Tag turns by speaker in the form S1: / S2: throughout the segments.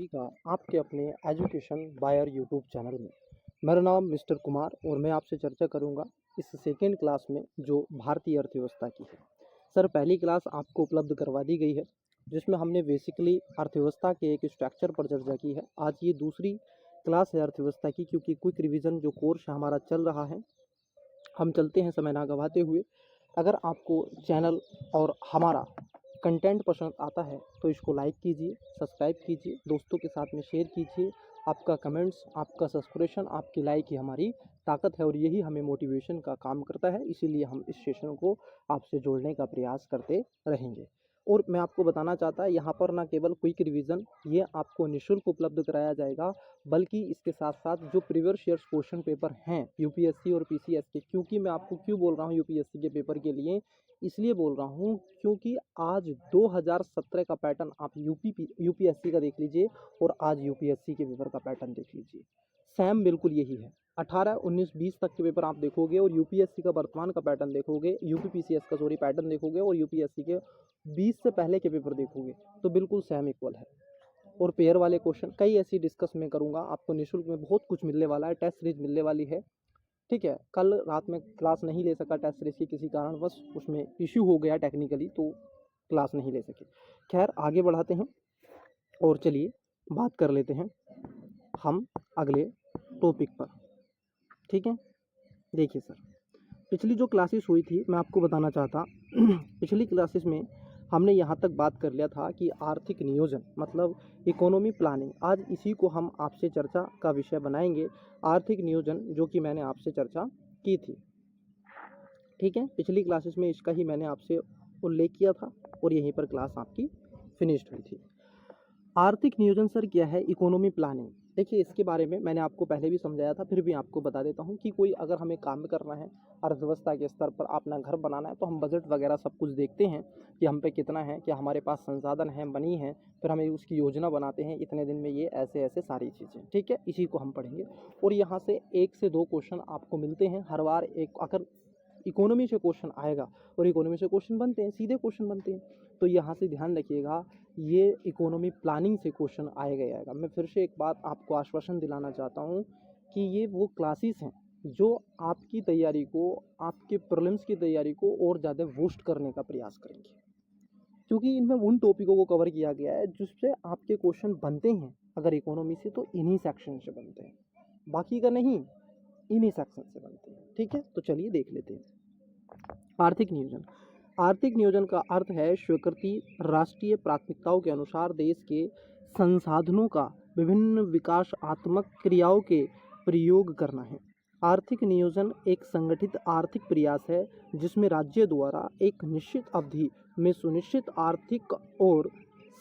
S1: सभी का आपके अपने एजुकेशन बायर यूट्यूब चैनल में। मेरा नाम मिस्टर कुमार और मैं आपसे चर्चा करूंगा इस सेकेंड क्लास में जो भारतीय अर्थव्यवस्था की है। सर, पहली क्लास आपको उपलब्ध करवा दी गई है जिसमें हमने बेसिकली अर्थव्यवस्था के एक स्ट्रक्चर पर चर्चा की है। आज ये दूसरी क्लास है अर्थव्यवस्था की, क्योंकि क्विक रिवीजन जो कोर्स हमारा चल रहा है, हम चलते हैं समय ना गवाते हुए। अगर आपको चैनल और हमारा कंटेंट पसंद आता है तो इसको लाइक कीजिए, सब्सक्राइब कीजिए, दोस्तों के साथ में शेयर कीजिए। आपका कमेंट्स, आपका सब्सक्रिप्शन, आपकी लाइक ही हमारी ताकत है और यही हमें मोटिवेशन का काम करता है। इसीलिए हम इस सेशन को आपसे जोड़ने का प्रयास करते रहेंगे। और मैं आपको बताना चाहता है, यहाँ पर ना केवल क्विक रिवीजन ये आपको निःशुल्क उपलब्ध कराया जाएगा, बल्कि इसके साथ साथ जो प्रीवियस ईयर्स क्वेश्चन पेपर हैं यूपीएससी और पीसीएस के। क्योंकि मैं आपको क्यों बोल रहा हूँ यूपीएससी के पेपर के लिए, इसलिए बोल रहा हूँ क्योंकि आज 2017 का पैटर्न आप यूपीएससी का देख लीजिए और आज यूपीएससी के पेपर का पैटर्न देख लीजिए, सेम बिल्कुल यही है। 18, 19, 20 तक के पेपर आप देखोगे और यूपीएससी का वर्तमान का पैटर्न देखोगे, यूपीपीसीएस का पैटर्न देखोगे और यूपीएससी के 20 से पहले के पेपर देखोगे तो बिल्कुल सेम इक्वल है। और पेयर वाले क्वेश्चन कई ऐसी डिस्कस में करूंगा, आपको निःशुल्क में बहुत कुछ मिलने वाला है, टेस्ट सीरीज मिलने वाली है। ठीक है, कल रात में क्लास नहीं ले सका टेस्ट सीरीज की किसी कारणवश, उसमें इश्यू हो गया टेक्निकली, तो क्लास नहीं ले सके। खैर, आगे बढ़ाते हैं और चलिए बात कर लेते हैं हम अगले टॉपिक पर। ठीक है, देखिए सर, पिछली जो क्लासेस हुई थी मैं आपको बताना चाहता पिछली क्लासेस में हमने यहाँ तक बात कर लिया था कि आर्थिक नियोजन मतलब इकोनॉमी प्लानिंग। आज इसी को हम आपसे चर्चा का विषय बनाएंगे, आर्थिक नियोजन, जो कि मैंने आपसे चर्चा की थी। ठीक है, पिछली क्लासेस में इसका ही मैंने आपसे उल्लेख किया था और यहीं पर क्लास आपकी फिनिश्ड हुई थी। आर्थिक नियोजन सर क्या है? Economy planning. देखिए, इसके बारे में मैंने आपको पहले भी समझाया था, फिर भी आपको बता देता हूँ कि कोई अगर हमें काम करना है अर्थव्यवस्था के स्तर पर, अपना घर बनाना है, तो हम बजट वगैरह सब कुछ देखते हैं कि हम पे कितना है, कि हमारे पास संसाधन है, मनी है, फिर हमें उसकी योजना बनाते हैं, इतने दिन में ये ऐसे ऐसे सारी चीज़ें। ठीक है, इसी को हम पढ़ेंगे और यहाँ से 1 से 2 क्वेश्चन आपको मिलते हैं हर बार। एक अगर इकोनॉमी से क्वेश्चन आएगा और इकोनॉमी से क्वेश्चन बनते हैं, सीधे क्वेश्चन बनते हैं, तो यहाँ से ध्यान रखिएगा, ये इकोनॉमी प्लानिंग से क्वेश्चन आएगा। मैं फिर से एक बात आपको आश्वासन दिलाना चाहता हूँ कि ये वो क्लासेस हैं जो आपकी तैयारी को, आपके प्रीलिम्स की तैयारी को और ज़्यादा बूस्ट करने का प्रयास करेंगे, क्योंकि इनमें उन टॉपिकों को कवर किया गया है जिससे आपके क्वेश्चन बनते हैं। अगर इकोनॉमी से तो इन्हीं सेक्शन से बनते हैं, बाकी का नहीं, इन्हीं सेक्शन से बनते हैं। ठीक है, तो चलिए देख लेते हैं आर्थिक नियोजन। आर्थिक नियोजन का अर्थ है स्वीकृति राष्ट्रीय प्राथमिकताओं के अनुसार देश के संसाधनों का विभिन्न विकासात्मक क्रियाओं के प्रयोग करना है। आर्थिक नियोजन एक संगठित आर्थिक प्रयास है जिसमें राज्य द्वारा एक निश्चित अवधि में सुनिश्चित आर्थिक और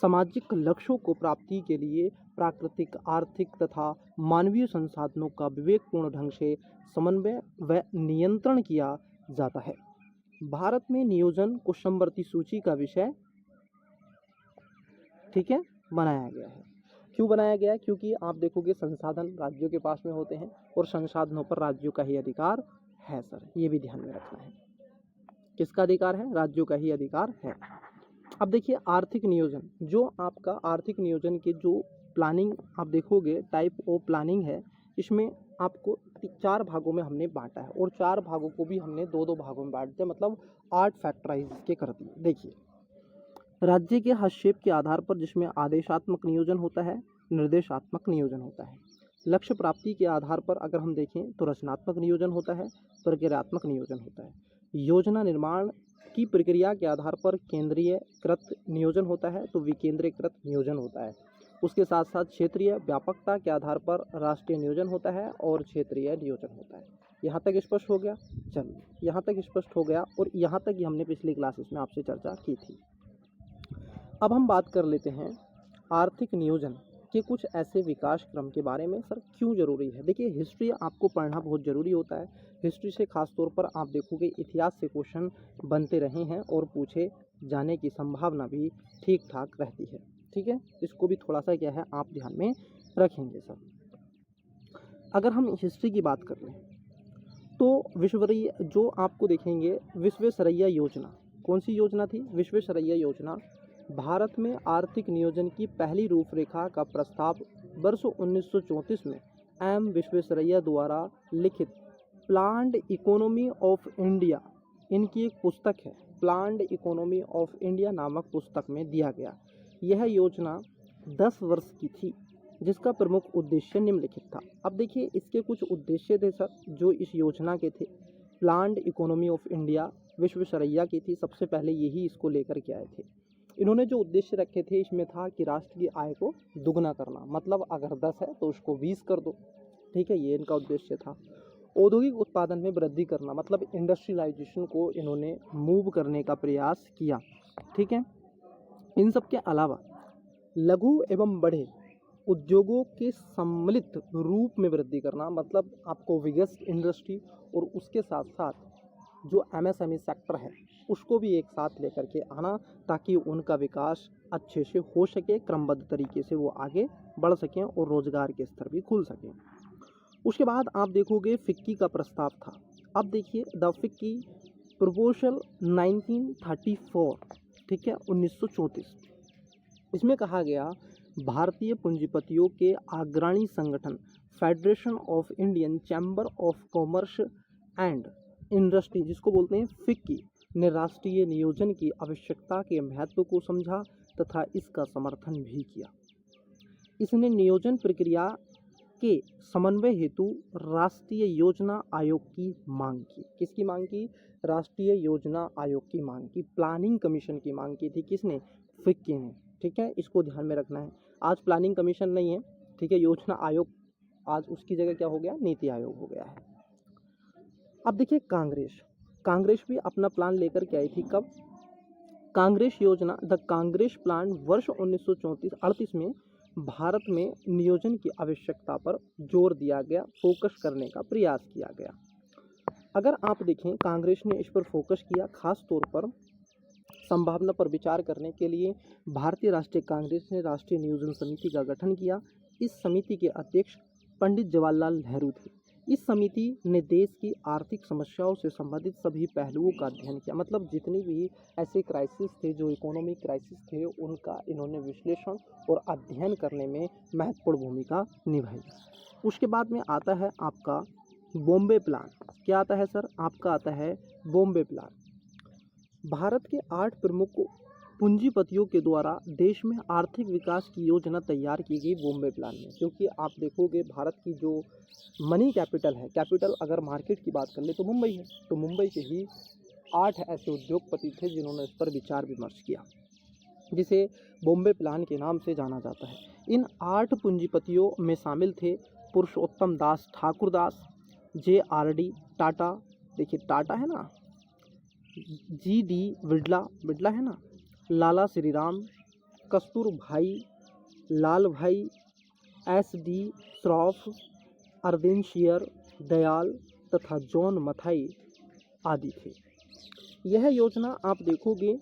S1: सामाजिक लक्ष्यों को प्राप्ति के लिए प्राकृतिक, आर्थिक तथा मानवीय संसाधनों का विवेकपूर्ण ढंग से समन्वय व नियंत्रण किया जाता है। भारत में नियोजन को समवर्ती सूची का विषय, ठीक है, बनाया गया है। क्यों बनाया गया है? क्योंकि आप देखोगे संसाधन राज्यों के पास में होते हैं और संसाधनों पर राज्यों का ही अधिकार है। सर, ये भी ध्यान में रखना है, किसका अधिकार है? राज्यों का ही अधिकार है। अब देखिए आर्थिक नियोजन, जो आपका आर्थिक नियोजन के जो प्लानिंग आप देखोगे, टाइप ऑफ प्लानिंग है, इसमें आपको 4 भागों में हमने बांटा है और 4 भागों को भी हमने 2-2 भागों में बांट दिया, मतलब 8 फैक्टराइज के कर दिए। देखिए, राज्य के हस्तक्षेप के आधार पर, जिसमें आदेशात्मक नियोजन होता है, निर्देशात्मक नियोजन होता है। लक्ष्य प्राप्ति के आधार पर अगर हम देखें तो रचनात्मक नियोजन होता है, प्रक्रियात्मक नियोजन होता है। योजना निर्माण की प्रक्रिया के आधार पर केंद्रीयकृत नियोजन होता है, तो विकेंद्रीकृत नियोजन होता है। उसके साथ साथ क्षेत्रीय व्यापकता के आधार पर राष्ट्रीय नियोजन होता है और क्षेत्रीय नियोजन होता है। यहाँ तक स्पष्ट हो गया? चलिए, यहाँ तक स्पष्ट हो गया और यहाँ तक ही हमने पिछली क्लासेस में आपसे चर्चा की थी। अब हम बात कर लेते हैं आर्थिक नियोजन के कुछ ऐसे विकास क्रम के बारे में। सर, क्यों ज़रूरी है? देखिए, हिस्ट्री आपको पढ़ना बहुत ज़रूरी होता है। हिस्ट्री से खास तौर पर आप देखोगे इतिहास से क्वेश्चन बनते रहे हैं और पूछे जाने की संभावना भी ठीक ठाक रहती है। ठीक है, इसको भी थोड़ा सा क्या है आप ध्यान में रखेंगे। सर, अगर हम हिस्ट्री की बात कर लें तो विश्वस्तरीय जो आपको देखेंगे विश्वेश्वरैया योजना, कौन सी योजना थी? विश्वेश्वरैया योजना भारत में आर्थिक नियोजन की पहली रूपरेखा का प्रस्ताव वर्ष 1934 में एम विश्वेश्वरैया द्वारा लिखित प्लान्ड इकोनॉमी ऑफ इंडिया, इनकी एक पुस्तक है प्लान्ड इकोनॉमी ऑफ इंडिया नामक पुस्तक में दिया गया। यह योजना 10 वर्ष की थी, जिसका प्रमुख उद्देश्य निम्नलिखित था। अब देखिए इसके कुछ उद्देश्य थे सर जो इस योजना के थे। Planned economy of India Visvesvaraya की थी, सबसे पहले यही इसको लेकर के आए थे। इन्होंने जो उद्देश्य रखे थे इसमें था कि राष्ट्र की आय को दुगना करना, मतलब अगर 10 है तो उसको 20 कर दो, ठीक है, ये इनका उद्देश्य था। औद्योगिक उत्पादन में वृद्धि करना, मतलब इंडस्ट्रियलाइजेशन को इन्होंने मूव करने का प्रयास किया, ठीक है। इन सब के अलावा लघु एवं बड़े उद्योगों के सम्मिलित रूप में वृद्धि करना, मतलब आपको विगस्ट इंडस्ट्री और उसके साथ साथ जो एमएसएमई सेक्टर है उसको भी एक साथ लेकर के आना, ताकि उनका विकास अच्छे से हो सके, क्रमबद्ध तरीके से वो आगे बढ़ सकें और रोजगार के स्तर भी खुल सकें। उसके बाद आप देखोगे फिक्की का प्रस्ताव था। अब देखिए द फिक्की प्रपोजल 1934, ठीक है, 1934, इसमें कहा गया भारतीय पूंजीपतियों के अग्रणी संगठन federation of Indian chamber of commerce and industry, जिसको बोलते हैं फिक्की, ने राष्ट्रीय नियोजन की आवश्यकता के महत्व को समझा तथा इसका समर्थन भी किया। इसने नियोजन प्रक्रिया के समन्वय हेतु राष्ट्रीय योजना आयोग की मांग की। किसकी मांग की? राष्ट्रीय योजना आयोग की मांग की, प्लानिंग कमीशन की मांग की थी। किसने? फिक्की ने, ठीक है, इसको ध्यान में रखना है। आज प्लानिंग कमीशन नहीं है, ठीक है, योजना आयोग, आज उसकी जगह क्या हो गया? नीति आयोग हो गया है। अब देखिए कांग्रेस भी अपना प्लान लेकर के आई थी। कब? कांग्रेस योजना, द कांग्रेस प्लान, वर्ष 1934-38 में भारत में नियोजन की आवश्यकता पर जोर दिया गया, फोकस करने का प्रयास किया गया। अगर आप देखें कांग्रेस ने इस पर फोकस किया, खास तौर पर संभावना पर विचार करने के लिए भारतीय राष्ट्रीय कांग्रेस ने राष्ट्रीय नियोजन समिति का गठन किया। इस समिति के अध्यक्ष पंडित जवाहरलाल नेहरू थे। इस समिति ने देश की आर्थिक समस्याओं से संबंधित सभी पहलुओं का अध्ययन किया, मतलब जितनी भी ऐसे क्राइसिस थे, जो इकोनॉमिक क्राइसिस थे, उनका इन्होंने विश्लेषण और अध्ययन करने में महत्वपूर्ण भूमिका निभाई। उसके बाद में आता है आपका बॉम्बे प्लान। क्या आता है सर? आपका आता है बॉम्बे प्लान। भारत के 8 प्रमुख पूंजीपतियों के द्वारा देश में आर्थिक विकास की योजना तैयार की गई बॉम्बे प्लान में। क्योंकि आप देखोगे भारत की जो मनी कैपिटल है, कैपिटल अगर मार्केट की बात कर ले तो मुंबई है, तो मुंबई के ही 8 ऐसे उद्योगपति थे जिन्होंने इस पर विचार विमर्श किया, जिसे बॉम्बे प्लान के नाम से जाना जाता है। इन 8 पूंजीपतियों में शामिल थे पुरुषोत्तम दास ठाकुरदास, JRD टाटा, देखिए टाटा है ना, GD बिड़ला है ना, लाला श्रीराम, कस्तूर भाई, लाल भाई, SD श्रॉफ, अरविंद शेयर, दयाल तथा जॉन मथाई आदि थे। यह योजना आप देखोगे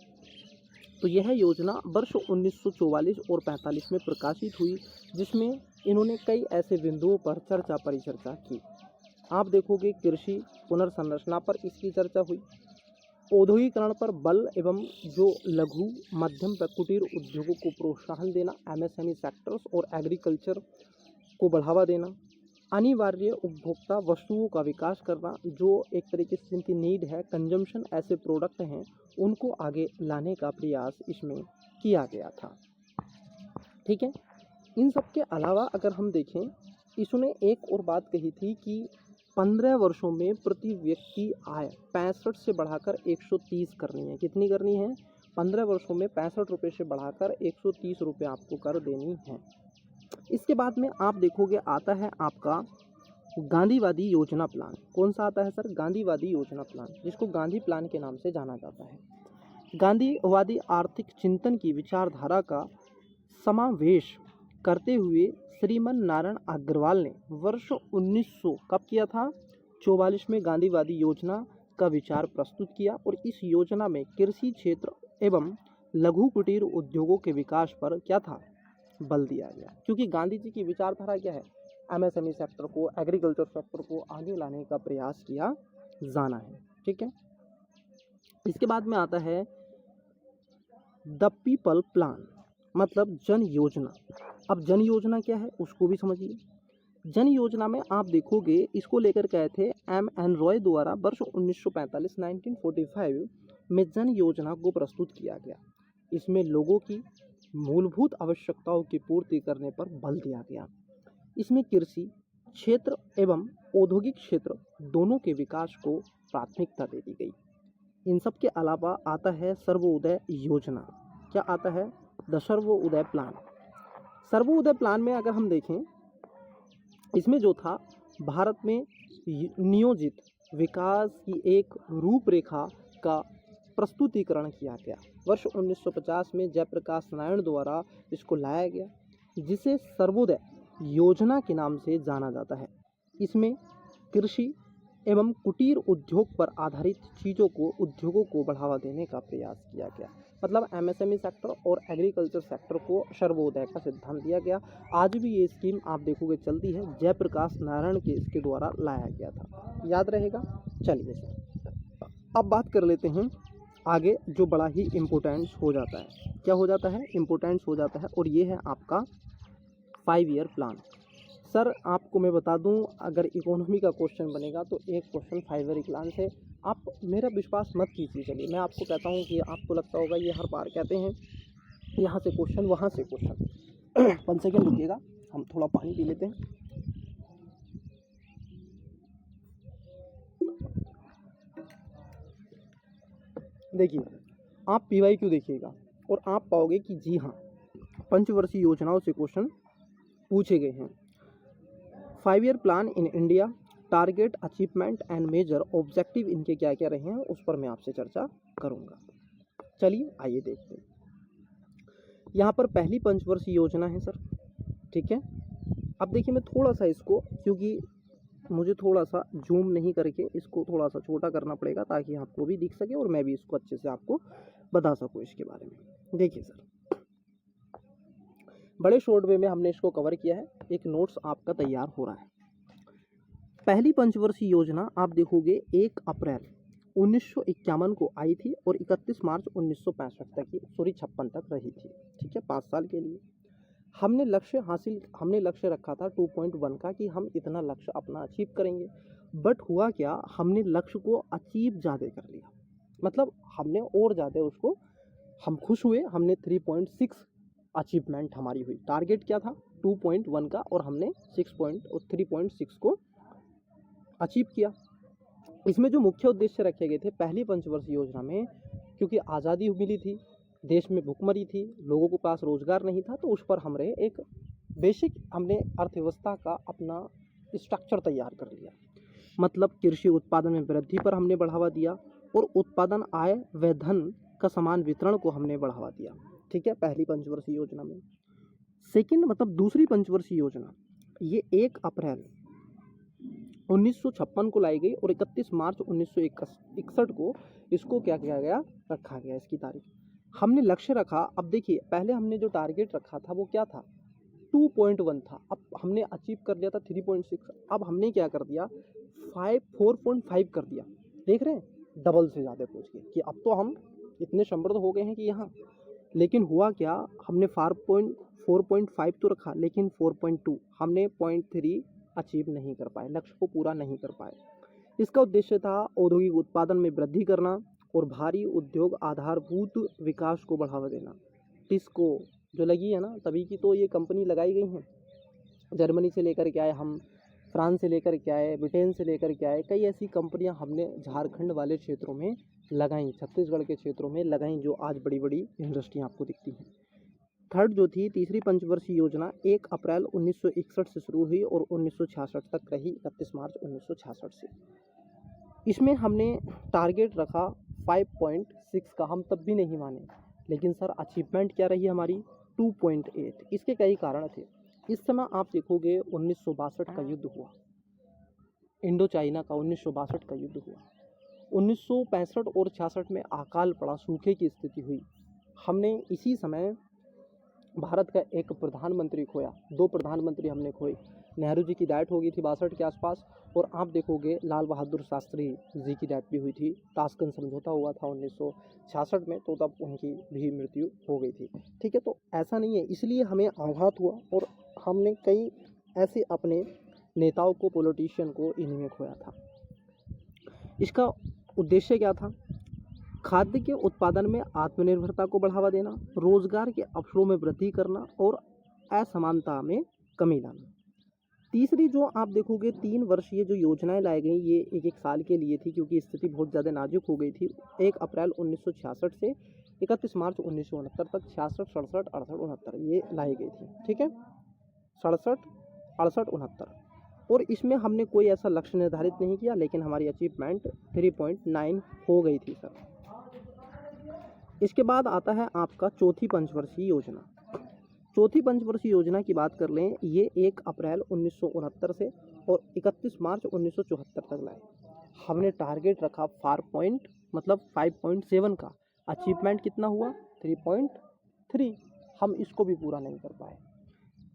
S1: तो यह योजना वर्ष 1944 और 45 में प्रकाशित हुई, जिसमें इन्होंने कई ऐसे बिंदुओं पर चर्चा परिचर्चा की। आप देखोगे कृषि पुनर्संरचना पर इसकी चर्चा हुई, औद्योगिकरण पर बल एवं जो लघु मध्यम व कुटीर उद्योगों को प्रोत्साहन देना, MSME सेक्टर्स और एग्रीकल्चर को बढ़ावा देना, अनिवार्य उपभोक्ता वस्तुओं का विकास करना, जो एक तरीके से जिनकी नीड है, कंजम्पशन ऐसे प्रोडक्ट हैं, उनको आगे लाने का प्रयास इसमें किया गया था, ठीक है। इन सब के अलावा अगर हम देखें, इसने एक और बात कही थी कि 15 वर्षों में प्रति व्यक्ति आय 65 से बढ़ाकर 130 करनी है। कितनी करनी है? 15 वर्षों में 65 रुपये से बढ़ाकर 130 रुपये आपको कर देनी है। इसके बाद में आप देखोगे आता है आपका गांधीवादी योजना प्लान। कौन सा आता है सर? गांधीवादी योजना प्लान, जिसको गांधी प्लान के नाम से जाना जाता है। गांधीवादी आर्थिक चिंतन की विचारधारा का समावेश करते हुए श्रीमन नारायण अग्रवाल ने वर्ष 1900 कब किया था? 44 में गांधीवादी योजना का विचार प्रस्तुत किया, और इस योजना में कृषि क्षेत्र एवं लघु कुटीर उद्योगों के विकास पर क्या था? बल दिया गया। क्योंकि गांधी जी की विचारधारा क्या है? MSME सेक्टर को, एग्रीकल्चर सेक्टर को आगे लाने का प्रयास किया जाना है, ठीक है। इसके बाद में आता है द पीपल प्लान मतलब जन योजना। अब जन योजना क्या है उसको भी समझिए। जन योजना में आप देखोगे इसको लेकर के आए थे एम रॉय द्वारा वर्ष 1945 में जन योजना को प्रस्तुत किया गया। इसमें लोगों की मूलभूत आवश्यकताओं की पूर्ति करने पर बल दिया गया। इसमें कृषि क्षेत्र एवं औद्योगिक क्षेत्र दोनों के विकास को प्राथमिकता दे दी गई। इन सब के अलावा आता है सर्वोदय योजना। क्या आता है? The Sarvodaya plan. Sarvodaya plan में अगर हम देखें, इसमें जो था भारत में नियोजित विकास की एक रूपरेखा का प्रस्तुतिकरण किया गया। वर्ष 1950 में जयप्रकाश नारायण द्वारा इसको लाया गया, जिसे सर्वोदय योजना के नाम से जाना जाता है। इसमें कृषि एवं कुटीर उद्योग पर आधारित उद्योगों को बढ़ावा देने का प्रयास किया गया। मतलब एमएसएमई सेक्टर और एग्रीकल्चर सेक्टर को सर्वोदय का सिद्धांत दिया गया। आज भी ये स्कीम आप देखोगे चलती है, जयप्रकाश नारायण के इसके द्वारा लाया गया था। याद रहेगा। चलिए सर, अब बात कर लेते हैं आगे, जो बड़ा ही इम्पोर्टेंस हो जाता है। क्या हो जाता है? इम्पोर्टेंस हो जाता है, और ये है आपका 5 ईयर प्लान। सर आपको मैं बता दूं, अगर इकोनॉमी का क्वेश्चन बनेगा तो एक क्वेश्चन 5 ईयर प्लान से, आप मेरा विश्वास मत कीजिए। चलिए मैं आपको कहता हूं कि आपको लगता होगा ये हर बार कहते हैं, यहाँ से क्वेश्चन वहाँ से क्वेश्चन। 1 सेकेंड रुकिएगा, हम थोड़ा पानी पी लेते हैं। देखिए आप PYQ देखिएगा और आप पाओगे कि जी हाँ, पंचवर्षीय योजनाओं से क्वेश्चन पूछे गए हैं। 5 year plan in India, target, achievement and major objective, इनके क्या क्या रहे हैं उस पर मैं आपसे चर्चा करूंगा। चलिए आइए देखते हैं। यहाँ पर पहली पंचवर्षीय योजना है सर, ठीक है। अब देखिए मैं थोड़ा सा इसको, क्योंकि मुझे थोड़ा सा जूम नहीं करके इसको थोड़ा सा छोटा करना पड़ेगा ताकि आपको भी दिख सके और मैं भी इसको अच्छे से आपको बता सकूँ इसके बारे में। देखिए सर, बड़े शॉर्ट वे में हमने इसको कवर किया है, एक नोट्स आपका तैयार हो रहा है। पहली पंचवर्षीय योजना आप देखोगे 1 अप्रैल 1951 को आई थी और 31 मार्च 1965 तक की, 56 तक रही थी, ठीक है, 5 साल के लिए। हमने लक्ष्य रखा था 2.1 का कि हम इतना लक्ष्य अपना अचीव करेंगे, बट हुआ क्या, हमने लक्ष्य को अचीव ज़्यादा कर लिया। मतलब हमने और ज़्यादा उसको, हम खुश हुए, हमने 3.6 अचीवमेंट हमारी हुई। टारगेट क्या था 2.1 का और हमने 3.6 को अचीव किया। इसमें जो मुख्य उद्देश्य रखे गए थे पहली पंचवर्षीय योजना में, क्योंकि आज़ादी मिली थी, देश में भूखमरी थी, लोगों के पास रोजगार नहीं था, तो उस पर हमने एक बेसिक हमने अर्थव्यवस्था का अपना स्ट्रक्चर तैयार कर लिया। मतलब कृषि उत्पादन में वृद्धि पर हमने बढ़ावा दिया और उत्पादन, आय व धन का समान वितरण को हमने बढ़ावा दिया, ठीक है, पहली पंचवर्षीय योजना में। सेकंड मतलब दूसरी पंचवर्षीय योजना, ये 1 अप्रैल 1956 को लाई गई और 31 मार्च 1961 को इसको क्या किया गया, रखा गया इसकी तारीख। हमने लक्ष्य रखा, अब देखिए पहले हमने जो टारगेट रखा था वो क्या था 2.1 था, अब हमने अचीव कर लिया था 3.6। अब हमने क्या कर दिया 4.5 कर दिया। देख रहे हैं, डबल से ज़्यादा पहुँच गए कि अब तो हम इतने समृद्ध हो गए हैं कि यहाँ। लेकिन हुआ क्या, हमने 4.5 तो रखा, लेकिन 4.2 हमने 0.3 अचीव नहीं कर पाए, लक्ष्य को पूरा नहीं कर पाए। इसका उद्देश्य था औद्योगिक उत्पादन में वृद्धि करना और भारी उद्योग आधारभूत विकास को बढ़ावा देना। टिस्को जो लगी है ना, तभी की तो ये कंपनी लगाई गई हैं। जर्मनी से लेकर के आए हम, फ्रांस से लेकर के आए, ब्रिटेन से लेकर के आए, कई ऐसी कंपनियां हमने झारखंड वाले क्षेत्रों में लगाई, छत्तीसगढ़ के क्षेत्रों में लगाई, जो आज बड़ी बड़ी इंडस्ट्री आपको दिखती हैं। थर्ड जो थी तीसरी पंचवर्षीय योजना 1 अप्रैल 1961 से शुरू हुई और 1966 तक रही, 31 मार्च 1966 से। इसमें हमने टारगेट रखा 5.6 का, हम तब भी नहीं माने, लेकिन सर अचीवमेंट क्या रही हमारी 2.8। इसके कई कारण थे। इस समय आप देखोगे 1962 का युद्ध हुआ, इंडो चाइना का 1962 का युद्ध हुआ। 1965 और 66 में अकाल पड़ा, सूखे की स्थिति हुई। हमने इसी समय भारत का एक प्रधानमंत्री खोया, 2 प्रधानमंत्री हमने खोए, नेहरू जी की डेथ हो गई थी 62 के आसपास, और आप देखोगे लाल बहादुर शास्त्री जी की डेथ भी हुई थी। ताशकंद समझौता हुआ था 1966 में, तो तब उनकी भी मृत्यु हो गई थी। ठीक है, तो ऐसा नहीं है, इसलिए हमें आघात हुआ और हमने कई ऐसे अपने नेताओं को, पॉलिटिशियन को इन्हीं में खोया था। इसका उद्देश्य क्या था? खाद्य के उत्पादन में आत्मनिर्भरता को बढ़ावा देना, रोजगार के अवसरों में वृद्धि करना और असमानता में कमी लाना। तीसरी जो आप देखोगे 3 वर्षीय जो योजनाएं लाई गई, ये एक एक साल के लिए थी, क्योंकि स्थिति बहुत ज़्यादा नाजुक हो गई थी। 1 अप्रैल 1966 से 31 मार्च 1969 तक 66, 67, 68, 69 ये लाई गई थी। ठीक है, 67, 68, 69, और इसमें हमने कोई ऐसा लक्ष्य निर्धारित नहीं किया, लेकिन हमारी अचीवमेंट 3.9 हो गई थी सर। इसके बाद आता है आपका चौथी पंचवर्षीय योजना। चौथी पंचवर्षीय योजना की बात कर लें, ये 1 अप्रैल 1969 से और 31 मार्च 1974 तक लाए। हमने टारगेट रखा 5.7 का, अचीवमेंट कितना हुआ? 3.3। हम इसको भी पूरा नहीं कर पाए,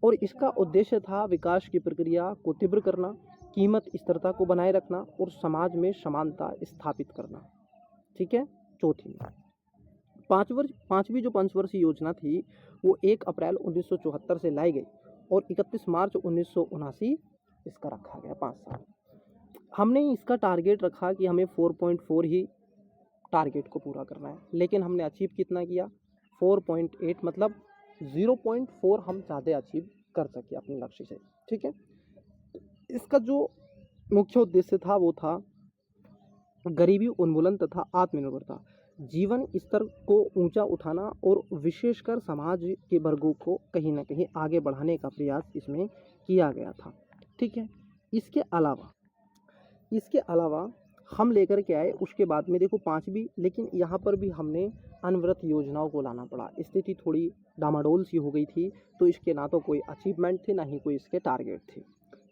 S1: और इसका उद्देश्य था विकास की प्रक्रिया को तीव्र करना, कीमत स्थिरता को बनाए रखना और समाज में समानता स्थापित करना। ठीक है, चौथी में। पांचवी जो पंचवर्षीय योजना थी वो 1 अप्रैल 1974 से लाई गई और 31 मार्च 1979 इसका रखा गया 5 साल। हमने इसका टारगेट रखा कि हमें 4.4 ही टारगेट को पूरा करना है, लेकिन हमने अचीव कितना किया? 4.8, मतलब 0.4 हम ज़्यादा अचीव कर सके अपने लक्ष्य से। ठीक है, इसका जो मुख्य उद्देश्य था वो था गरीबी उन्मूलन तथा आत्मनिर्भरता, जीवन स्तर को ऊंचा उठाना और विशेषकर समाज के वर्गों को कहीं ना कहीं आगे बढ़ाने का प्रयास इसमें किया गया था। ठीक है, इसके अलावा हम लेकर के आए उसके बाद में देखो 5वीं, लेकिन यहाँ पर भी हमने अनवरत योजनाओं को लाना पड़ा। स्थिति थोड़ी डामाडोल सी हो गई थी, तो इसके ना तो कोई अचीवमेंट थे, ना ही कोई इसके टारगेट थे।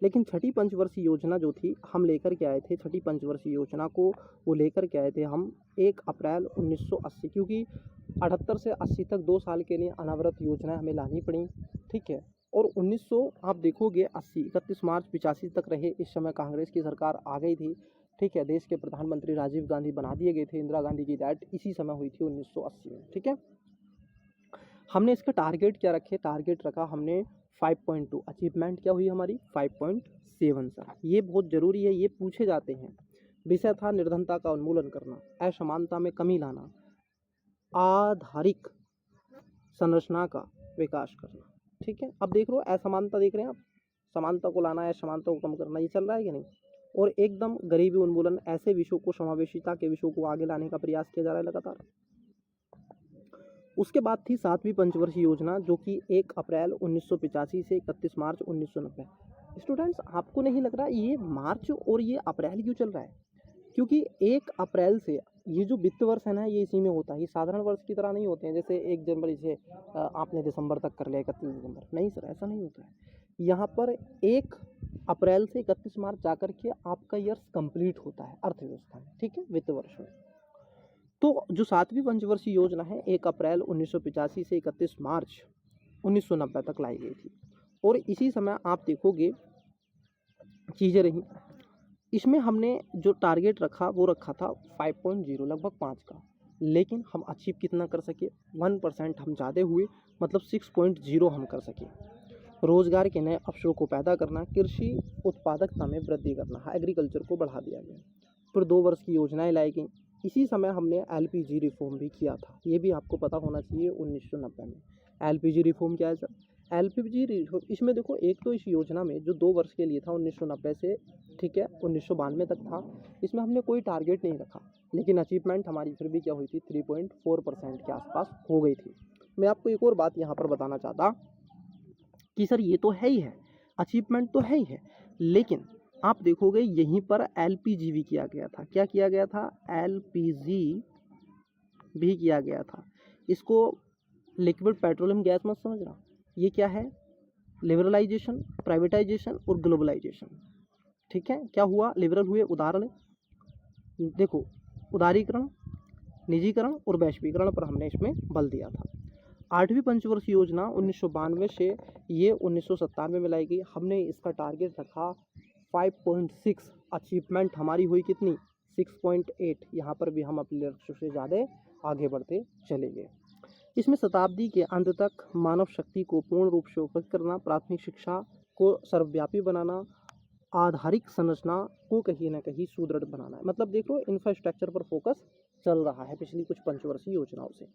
S1: लेकिन छठी पंचवर्षीय योजना जो थी हम लेकर के आए थे, छठी पंचवर्षीय योजना को वो लेकर के आए थे हम 1 अप्रैल 1980, क्योंकि 78 से 80 तक 2 साल के लिए अनवरत योजनाएं हमें लानी पड़ी। ठीक है, और 1900 आप देखोगे 80 31 मार्च 85 तक रहे। इस समय कांग्रेस की सरकार आ गई थी। ठीक है, देश के प्रधानमंत्री राजीव गांधी बना दिए गए थे, इंदिरा गांधी की डेथ इसी समय हुई थी 1980 में। ठीक है, हमने इसका टारगेट क्या रखे? टारगेट रखा हमने 5.2। अचीवमेंट क्या हुई हमारी? 5.7 सर। ये बहुत ज़रूरी है, ये पूछे जाते हैं। विषय था निर्धनता का उन्मूलन करना, असमानता में कमी लाना, आधारिक संरचना का विकास करना। ठीक है, अब देख लो असमानता देख रहे हैं आप, समानता को लाना है, असमानता को कम करना, ये चल रहा है कि नहीं? और एकदम गरीबी उन्मूलन, ऐसे विषयों को, समावेशिता के विषयों को आगे लाने का प्रयास किया जा रहा है लगातार। उसके बाद थी 7वीं पंचवर्षीय योजना, जो कि 1 अप्रैल 1985 से 31 मार्च 1990। स्टूडेंट्स, आपको नहीं लग रहा ये मार्च और ये अप्रैल क्यों चल रहा है? क्योंकि 1 अप्रैल से ये जो वित्त वर्ष है ना, ये इसी में होता है। ये साधारण वर्ष की तरह नहीं होते हैं, जैसे 1 जनवरी से आपने दिसंबर तक कर लिया, 31 दिसंबर। नहीं सर, ऐसा नहीं होता है। यहाँ पर 1 अप्रैल से 31 मार्च जाकर के आपका ईयर्स कंप्लीट होता है अर्थव्यवस्था में। ठीक है, वित्त वर्ष में। तो जो 7वीं पंचवर्षीय योजना है 1 अप्रैल 1985 से 31 मार्च 1990 तक लाई गई थी, और इसी समय आप देखोगे चीज़ें रही। इसमें हमने जो टारगेट रखा वो रखा था 5.0, लगभग 5 का, लेकिन हम अचीव कितना कर सके? 1% हम ज़्यादा हुए, मतलब 6.0 हम कर सके। रोजगार के नए अवसरों को पैदा करना, कृषि उत्पादकता में वृद्धि करना, एग्रीकल्चर को बढ़ा दिया गया। फिर 2 वर्ष की योजनाएं लाई गई। इसी समय हमने एलपीजी रिफॉर्म भी किया था, ये भी आपको पता होना चाहिए 1990 में। एलपीजी रिफॉर्म क्या है सर? एलपीजी रिफॉर्म, इसमें देखो एक तो इस योजना में जो 2 वर्ष के लिए था 1990 से, ठीक है, 1992 तक था, इसमें हमने कोई टारगेट नहीं रखा, लेकिन अचीवमेंट हमारी फिर भी क्या हुई थी? 3.4% के आसपास हो गई थी। मैं आपको एक और बात यहाँ पर बताना चाहता कि सर ये तो है ही है, अचीवमेंट तो है ही है, लेकिन आप देखोगे यहीं पर एलपीजी भी किया गया था। क्या किया गया था? एलपीजी भी किया गया था। इसको लिक्विड पेट्रोलियम गैस मत समझना, ये क्या है? लिबरलाइजेशन, प्राइवेटाइजेशन और ग्लोबलाइजेशन। ठीक है, क्या हुआ? लिबरल हुए, उदाहरण देखो, उदारीकरण, निजीकरण और वैश्वीकरण पर हमने इसमें बल दिया था। 8वीं पंचवर्षीय योजना 1992 से ये 1997 में लाई गई। हमने इसका टारगेट रखा 5.6, अचीवमेंट हमारी हुई कितनी 6.8। यहाँ पर भी हम अपने लक्ष्य से ज़्यादा आगे बढ़ते चले गए। इसमें शताब्दी के अंत तक मानव शक्ति को पूर्ण रूप से उपलब्ध करना, प्राथमिक शिक्षा को सर्वव्यापी बनाना, आधारिक संरचना को कहीं ना कहीं सुदृढ़ बनाना है। मतलब देख लो इंफ्रास्ट्रक्चर पर फोकस चल रहा है पिछली कुछ पंचवर्षीय योजनाओं से।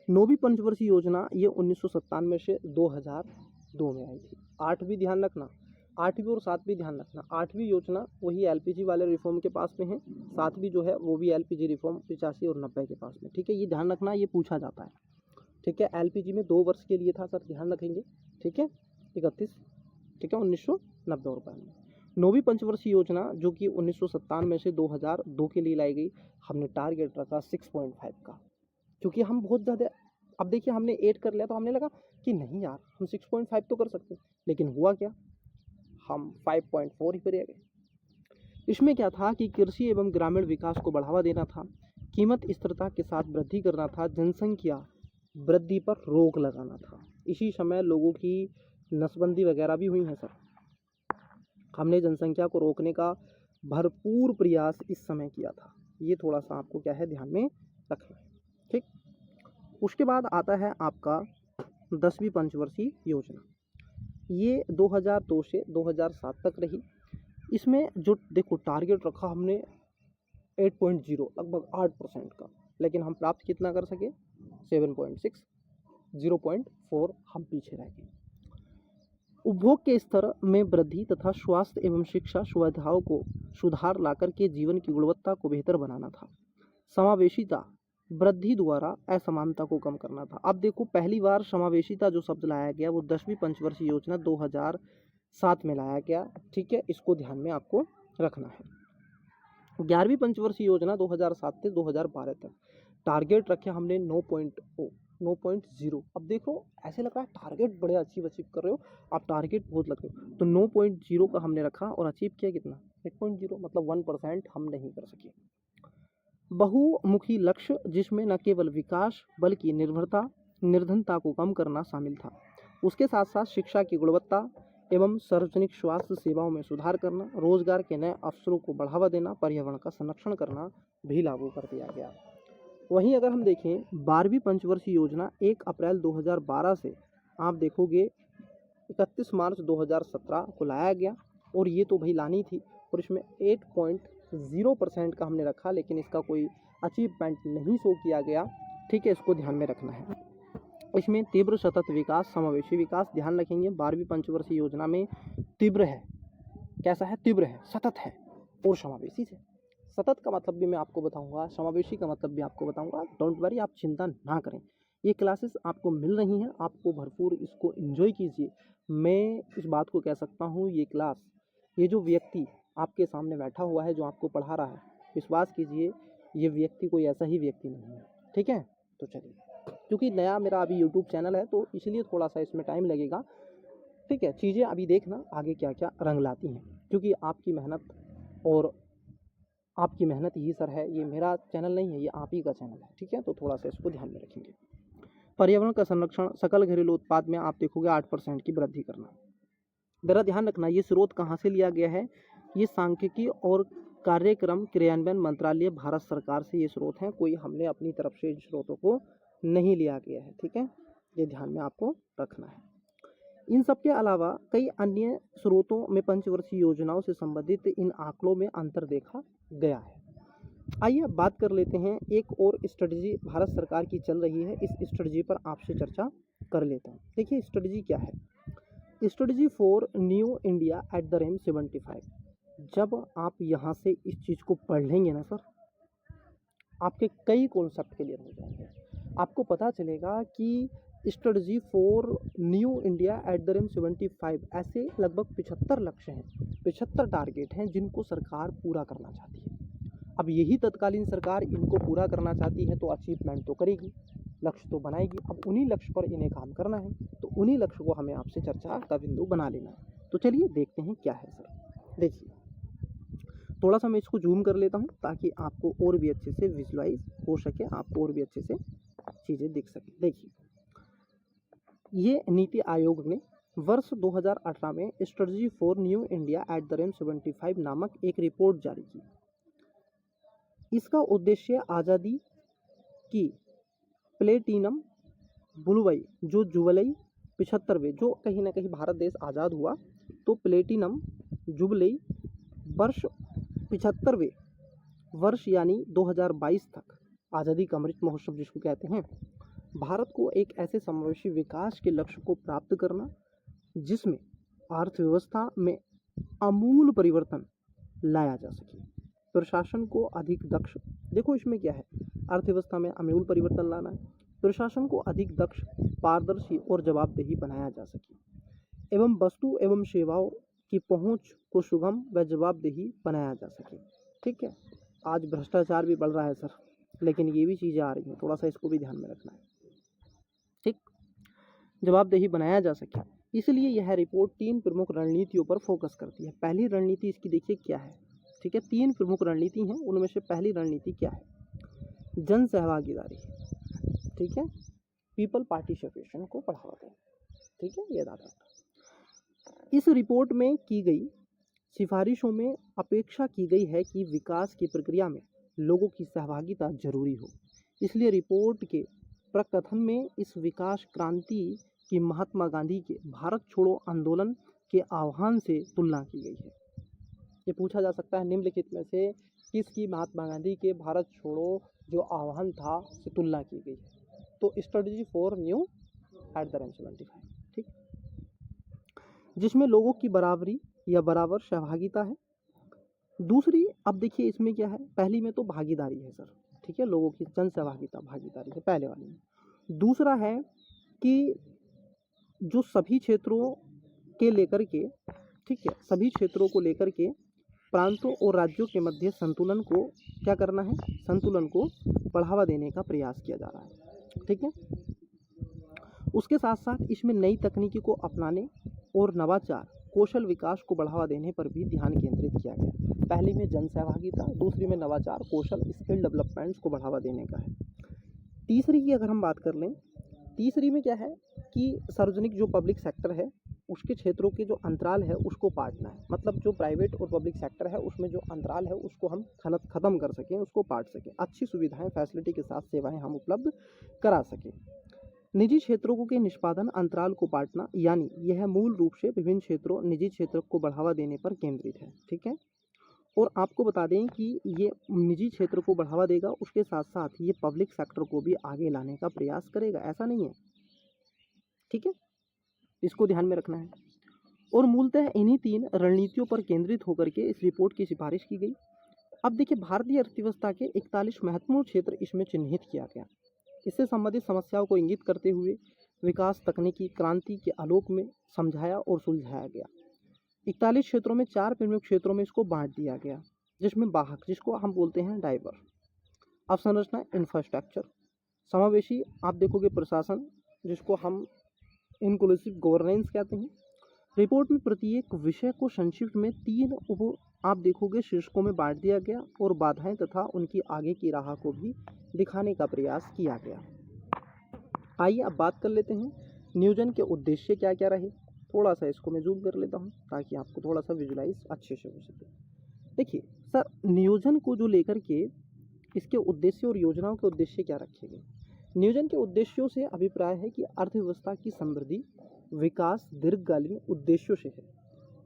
S1: 9वीं पंचवर्षीय योजना ये 1997 से 2002 में आई थी। 8वीं ध्यान रखना, 8वीं और 7वीं ध्यान रखना। 8वीं योजना वही एलपीजी वाले रिफॉर्म के पास में है, 7वीं जो है वो भी एलपीजी रिफॉर्म 85 और 90 के पास में। ठीक है, ये ध्यान रखना, ये पूछा जाता है। ठीक है, एलपीजी में 2 वर्ष के लिए था सर, ध्यान रखेंगे। ठीक है, 31, ठीक है, 1990 रुपये में। 9वीं पंचवर्षीय योजना जो कि 1997 से 2002 के लिए लाई गई, हमने टारगेट रखा 6.5 का, क्योंकि हम बहुत ज़्यादा, अब देखिए हमने 8 कर लिया तो हमने लगा कि नहीं यार हम 6.5 तो कर सकते, लेकिन हुआ क्या, हम 5.4 ही पर रह गए। इसमें क्या था कि कृषि एवं ग्रामीण विकास को बढ़ावा देना था, कीमत स्थिरता के साथ वृद्धि करना था, जनसंख्या वृद्धि पर रोक लगाना था। इसी समय लोगों की नसबंदी वगैरह भी हुई है सर। हमने जनसंख्या को रोकने का भरपूर प्रयास इस समय किया था। ये थोड़ा सा आपको क्या है ध्यान में रखना है। ठीक, उसके बाद आता है आपका 10वीं पंचवर्षीय योजना। ये 2002 से 2007 तक रही। इसमें जो देखो टारगेट रखा हमने 8.0, लगभग 8% का, लेकिन हम प्राप्त कितना कर सके 7.6, 0.4 हम पीछे रह गए। उपभोग के स्तर में वृद्धि तथा स्वास्थ्य एवं शिक्षा सुविधाओं को सुधार लाकर के जीवन की गुणवत्ता को बेहतर बनाना था। समावेशिता वृद्धि द्वारा असमानता को कम करना था। अब देखो पहली बार समावेशिता जो शब्द लाया गया वो 10वीं पंचवर्षीय योजना 2007 में लाया गया। ठीक है, इसको ध्यान में आपको रखना है। 11वीं पंचवर्षीय योजना 2007 से 2012 तक टारगेट रखे हमने 9.0। अब देखो ऐसे लग रहा है टारगेट बड़े अचीव कर रहे हो आप, टारगेट बहुत लग रहे हो, तो 9.0 का हमने रखा और अचीव किया कितना 8.0, मतलब 1% हम नहीं कर सके। बहुमुखी लक्ष्य जिसमें न केवल विकास बल्कि निर्धनता को कम करना शामिल था। उसके साथ साथ शिक्षा की गुणवत्ता एवं सार्वजनिक स्वास्थ्य सेवाओं में सुधार करना, रोजगार के नए अवसरों को बढ़ावा देना, पर्यावरण का संरक्षण करना भी लागू कर दिया गया। वहीं अगर हम देखें 12वीं पंचवर्षीय योजना 1 अप्रैल 2012 से आप देखोगे 31 मार्च 2017 को लाया गया, और ये तो भाई लानी थी, और इसमें 8.0% का हमने रखा, लेकिन इसका कोई अचीवमेंट नहीं शो किया गया। ठीक है, इसको ध्यान में रखना है। इसमें तीव्र सतत विकास, समावेशी विकास ध्यान रखेंगे। 12वीं पंचवर्षीय योजना में तीव्र है, कैसा है, तीव्र है, सतत है और समावेशी से। सतत का मतलब भी मैं आपको बताऊंगा, समावेशी का मतलब भी आपको बताऊंगा। डोंट वरी, आप चिंता ना करें, ये क्लासेस आपको मिल रही हैं, आपको भरपूर इसको एंजॉय कीजिए। मैं इस बात को कह सकता हूँ, ये क्लास, ये जो व्यक्ति आपके सामने बैठा हुआ है जो आपको पढ़ा रहा है, विश्वास कीजिए ये व्यक्ति कोई ऐसा ही व्यक्ति नहीं है। ठीक है, तो चलिए, क्योंकि नया मेरा अभी यूट्यूब चैनल है तो इसलिए थोड़ा सा इसमें टाइम लगेगा। ठीक है, चीज़ें अभी देखना आगे क्या क्या रंग लाती हैं, क्योंकि आपकी मेहनत और आपकी मेहनत ही सर है, ये मेरा चैनल नहीं है, ये आप ही का चैनल है। ठीक है, तो थोड़ा सा इसको ध्यान में रखेंगे। पर्यावरण का संरक्षण, सकल घरेलू उत्पाद में आप देखोगे 8% की वृद्धि करना। जरा ध्यान रखना, ये स्रोत कहाँ से लिया गया है, ये सांख्यिकी और कार्यक्रम क्रियान्वयन मंत्रालय भारत सरकार से ये स्रोत हैं, कोई हमने अपनी तरफ से इन स्रोतों को नहीं लिया गया है। ठीक है, ये ध्यान में आपको रखना है। इन सब के अलावा कई अन्य स्रोतों में पंचवर्षीय योजनाओं से संबंधित इन आंकड़ों में अंतर देखा गया है। आइए अब बात कर लेते हैं, एक और स्ट्रेटजी भारत सरकार की चल रही है, इस स्ट्रेटजी पर आपसे चर्चा कर लेता हूँ। देखिए स्ट्रेटजी क्या है, strategy for new India at the rate 75। जब आप यहाँ से इस चीज़ को पढ़ लेंगे ना सर, आपके कई कॉन्सेप्ट क्लियर हो जाएंगे। आपको पता चलेगा कि strategy for new India at the rate 75 ऐसे लगभग 75 लक्ष्य हैं, 75 टारगेट हैं जिनको सरकार पूरा करना चाहती है। अब यही तत्कालीन सरकार इनको पूरा करना चाहती है तो अचीवमेंट तो करेगी, लक्ष्य तो बनाएगी। अब उन्हीं लक्ष्य पर इन्हें काम करना है, तो उन्हीं लक्ष्य को हमें आपसे चर्चा का बिंदु बना लेना है। तो चलिए देखते हैं क्या है सर। देखिए थोड़ा सा मैं इसको जूम कर लेता हूँ ताकि आपको और भी अच्छे से विजुलाइज हो सके, आपको और भी अच्छे से चीज़ें देख सकें। देखिए, ये नीति आयोग ने वर्ष 2018 में strategy for new India at the range 75 नामक एक रिपोर्ट जारी की। इसका उद्देश्य आज़ादी की प्लेटिनम बुलवई जो जुबलई 75वें, जो कहीं ना कहीं भारत देश आज़ाद हुआ तो प्लेटिनम जुबलई वर्ष 75वें वर्ष यानी 2022 तक आज़ादी का अमृत महोत्सव जिसको कहते हैं, भारत को एक ऐसे समावेशी विकास के लक्ष्य को प्राप्त करना जिसमें अर्थव्यवस्था में आमूल परिवर्तन लाया जा सके, प्रशासन को अधिक दक्ष, देखो इसमें क्या है, अर्थव्यवस्था में आमूल परिवर्तन लाना है, प्रशासन को अधिक दक्ष, पारदर्शी और जवाबदेही बनाया जा सके एवं वस्तु एवं सेवाओं की पहुंच को सुगम व जवाबदेही बनाया जा सके। ठीक है, आज भ्रष्टाचार भी बढ़ रहा है सर, लेकिन ये भी चीज़ें आ रही हैं, थोड़ा सा इसको भी ध्यान में रखना है। ठीक, जवाबदेही बनाया जा सके, इसलिए यह रिपोर्ट 3 प्रमुख रणनीतियों पर फोकस करती है। पहली रणनीति इसकी देखिए क्या है। ठीक है, 3 प्रमुख रणनीति हैं, उनमें से पहली रणनीति क्या है, जन सहभागीदारी। ठीक है, पीपल पार्टिसिपेशन को बढ़ावा देना। ठीक है, ये दादा इस रिपोर्ट में की गई सिफारिशों में अपेक्षा की गई है कि विकास की प्रक्रिया में लोगों की सहभागिता जरूरी हो। इसलिए रिपोर्ट के प्रकथन में इस विकास क्रांति की महात्मा गांधी के भारत छोड़ो आंदोलन के आह्वान से तुलना की गई है। ये पूछा जा सकता है निम्नलिखित में से किसकी महात्मा गांधी के भारत छोड़ो जो आह्वान था से तुलना की गई है, तो strategy for new at the range 75। ठीक, जिसमें लोगों की बराबरी या बराबर सहभागिता है। दूसरी, अब देखिए इसमें क्या है, पहली में तो भागीदारी है सर, ठीक है, लोगों की जन सहभागिता भागीदारी है पहले वाली में। दूसरा है कि जो सभी क्षेत्रों के लेकर के, ठीक है, सभी क्षेत्रों को लेकर के प्रांतों और राज्यों के मध्य संतुलन को क्या करना है, संतुलन को बढ़ावा देने का प्रयास किया जा रहा है। ठीक है, उसके साथ साथ इसमें नई तकनीकी को अपनाने और नवाचार कौशल विकास को बढ़ावा देने पर भी ध्यान केंद्रित किया गया। पहली में जन सहभागिता, दूसरी में नवाचार कौशल स्किल डेवलपमेंट्स को बढ़ावा देने का है। तीसरी की अगर हम बात कर लें, तीसरी में क्या है कि सार्वजनिक जो पब्लिक सेक्टर है उसके क्षेत्रों के जो अंतराल है उसको पाटना है, मतलब जो प्राइवेट और पब्लिक सेक्टर है उसमें जो अंतराल है उसको हम ख़त्म कर सकें, उसको पाट सकें, अच्छी सुविधाएं फैसिलिटी के साथ सेवाएं हम उपलब्ध करा सकें। निजी क्षेत्रों के निष्पादन अंतराल को पाटना, यानी यह मूल रूप से विभिन्न क्षेत्रों निजी क्षेत्र को बढ़ावा देने पर केंद्रित है। ठीक है, और आपको बता दें कि ये निजी क्षेत्र को बढ़ावा देगा, उसके साथ साथ ये पब्लिक सेक्टर को भी आगे लाने का प्रयास करेगा, ऐसा नहीं है। ठीक है, इसको ध्यान में रखना है। और मूलतः इन्हीं 3 रणनीतियों पर केंद्रित होकर के इस रिपोर्ट की सिफारिश की गई। अब देखिए, भारतीय अर्थव्यवस्था के 41 महत्वपूर्ण क्षेत्र इसमें चिन्हित किया गया। इससे संबंधित समस्याओं को इंगित करते हुए विकास तकनीकी क्रांति के आलोक में समझाया और सुलझाया गया। 41 क्षेत्रों में 4 प्रमुख क्षेत्रों में इसको बांट दिया गया, जिसमें वाहक, जिसको हम बोलते हैं डाइवर, अवसंरचना इंफ्रास्ट्रक्चर, समावेशी आप देखोगे प्रशासन, जिसको हम इंक्लूसिव गवर्नेंस कहते हैं। रिपोर्ट में प्रत्येक विषय को संक्षिप्त में 3 उप आप देखोगे शीर्षकों में बांट दिया गया और बाधाएं तथा उनकी आगे की राह को भी दिखाने का प्रयास किया गया। आइए अब बात कर लेते हैं नियोजन के उद्देश्य क्या क्या रहे। थोड़ा सा इसको मैं जूम कर लेता हूं ताकि आपको थोड़ा सा विजुलाइज अच्छे से हो सके। देखिए सर, नियोजन को जो लेकर के इसके उद्देश्य और योजनाओं के उद्देश्य क्या रखे गए। नियोजन के उद्देश्यों से अभिप्राय है कि अर्थव्यवस्था की समृद्धि विकास दीर्घकालीन उद्देश्यों से है।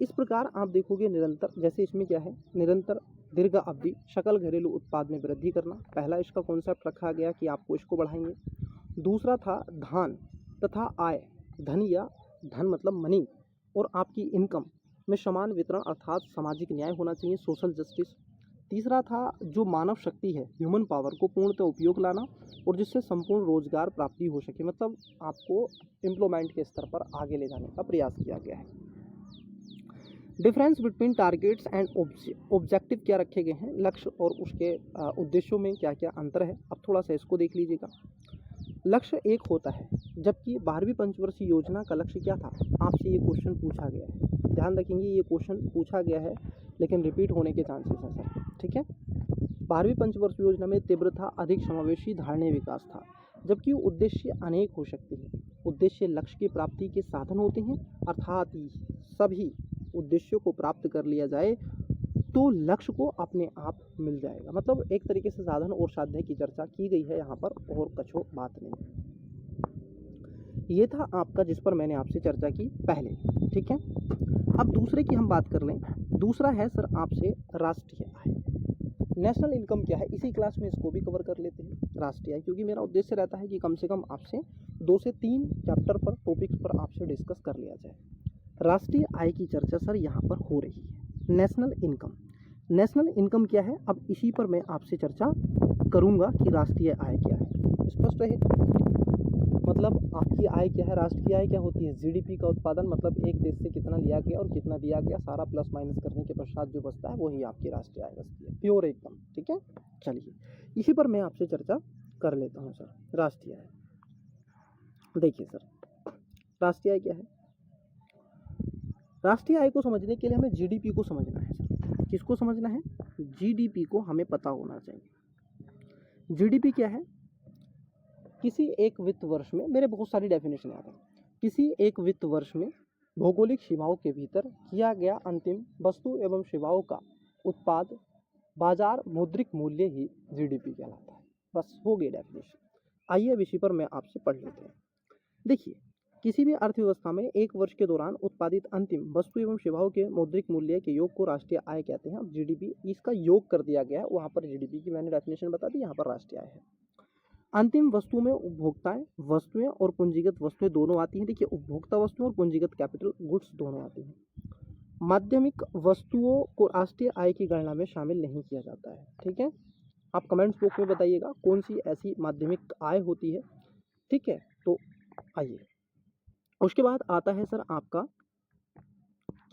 S1: इस प्रकार आप देखोगे निरंतर, जैसे इसमें क्या है, निरंतर दीर्घ अवधि सकल घरेलू उत्पाद में वृद्धि करना, पहला इसका कॉन्सेप्ट रखा गया कि आपको इसको बढ़ाएंगे। दूसरा था धन तथा आय, धन या धन मतलब मनी और आपकी इनकम में समान वितरण अर्थात सामाजिक न्याय होना चाहिए, सोशल जस्टिस। तीसरा था जो मानव शक्ति है, ह्यूमन पावर को पूर्णतः उपयोग लाना और जिससे संपूर्ण रोजगार प्राप्ति हो सके, मतलब आपको एम्प्लॉयमेंट के स्तर पर आगे ले जाने का प्रयास किया गया है। Difference between targets and objective क्या रखे गए हैं, लक्ष्य और उसके उद्देश्यों में क्या क्या अंतर है। अब थोड़ा सा इसको देख लीजिएगा। लक्ष्य एक होता है, जबकि 12वीं पंचवर्षीय योजना का लक्ष्य क्या था, आपसे ये क्वेश्चन पूछा गया है। ध्यान रखेंगे ये क्वेश्चन पूछा गया है लेकिन रिपीट होने के चांसेस हैं सर। ठीक है, 12वीं पंचवर्षीय योजना में तीव्रता अधिक समावेशी धारणीय विकास था, जबकि उद्देश्य अनेक हो सकते हैं। उद्देश्य लक्ष्य की प्राप्ति के साधन होते हैं, अर्थात सभी उद्देश्यों को प्राप्त कर लिया जाए तो लक्ष्य को अपने आप मिल जाएगा। मतलब एक तरीके से साधन और साध्य की चर्चा की गई है यहाँ पर, और कछो बात नहीं। ये था आपका जिस पर मैंने आपसे चर्चा की पहले, ठीक है। अब दूसरे की हम बात कर लें। दूसरा है सर आपसे राष्ट्रीय आय। नेशनल इनकम क्या है, इसी क्लास में इसको भी कवर कर लेते हैं, राष्ट्रीय आय, क्योंकि मेरा उद्देश्य रहता है कि कम से कम आपसे 2 से 3 चैप्टर पर, टॉपिक्स पर आपसे डिस्कस कर लिया जाए। राष्ट्रीय आय की चर्चा सर यहाँ पर हो रही है। नेशनल इनकम, नेशनल इनकम क्या है, अब इसी पर मैं आपसे चर्चा करूँगा कि राष्ट्रीय आय क्या है। स्पष्ट रहे, मतलब आपकी आय क्या है, राष्ट्रीय आय क्या होती है, जीडीपी का उत्पादन, मतलब एक देश से कितना लिया गया और कितना दिया गया, सारा प्लस माइनस करने के पश्चात जो बचता है वही आपकी राष्ट्रीय आय बचती है, प्योर एकदम, ठीक है। चलिए इसी पर मैं आपसे चर्चा कर लेता हूँ सर। राष्ट्रीय आय, देखिए सर राष्ट्रीय आय क्या है। राष्ट्रीय आय को समझने के लिए हमें जीडीपी को समझना है सर। किसको समझना है, जीडीपी को हमें पता होना चाहिए। जीडीपी क्या है, किसी एक वित्त वर्ष में, मेरे बहुत सारी डेफिनेशन याद है, किसी एक वित्त वर्ष में भौगोलिक सीमाओं के भीतर किया गया अंतिम वस्तु एवं सेवाओं का उत्पाद बाजार मौद्रिक मूल्य ही जीडीपी कहलाता है। बस हो गई डेफिनेशन। आइए अब इसी पर मैं आपसे पढ़ लेते हैं। देखिए, किसी भी अर्थव्यवस्था में एक वर्ष के दौरान उत्पादित अंतिम वस्तु एवं सेवाओं के मौद्रिक मूल्य के योग को राष्ट्रीय आय कहते हैं। अब जीडीपी इसका योग कर दिया गया है, वहाँ पर जीडीपी की मैंने डेफिनेशन बता दी, यहाँ पर राष्ट्रीय आय है। अंतिम वस्तु में उपभोक्ताएं वस्तुएं और पूंजीगत वस्तुएं दोनों आती हैं। देखिए, उपभोक्ता वस्तुएं और पूंजीगत कैपिटल गुड्स दोनों आती हैं। माध्यमिक वस्तुओं को राष्ट्रीय आय की गणना में शामिल नहीं किया जाता है, ठीक है। आप कमेंट्स बॉक्स में बताइएगा कौन सी ऐसी माध्यमिक आय होती है, ठीक है। तो आइए, उसके बाद आता है सर आपका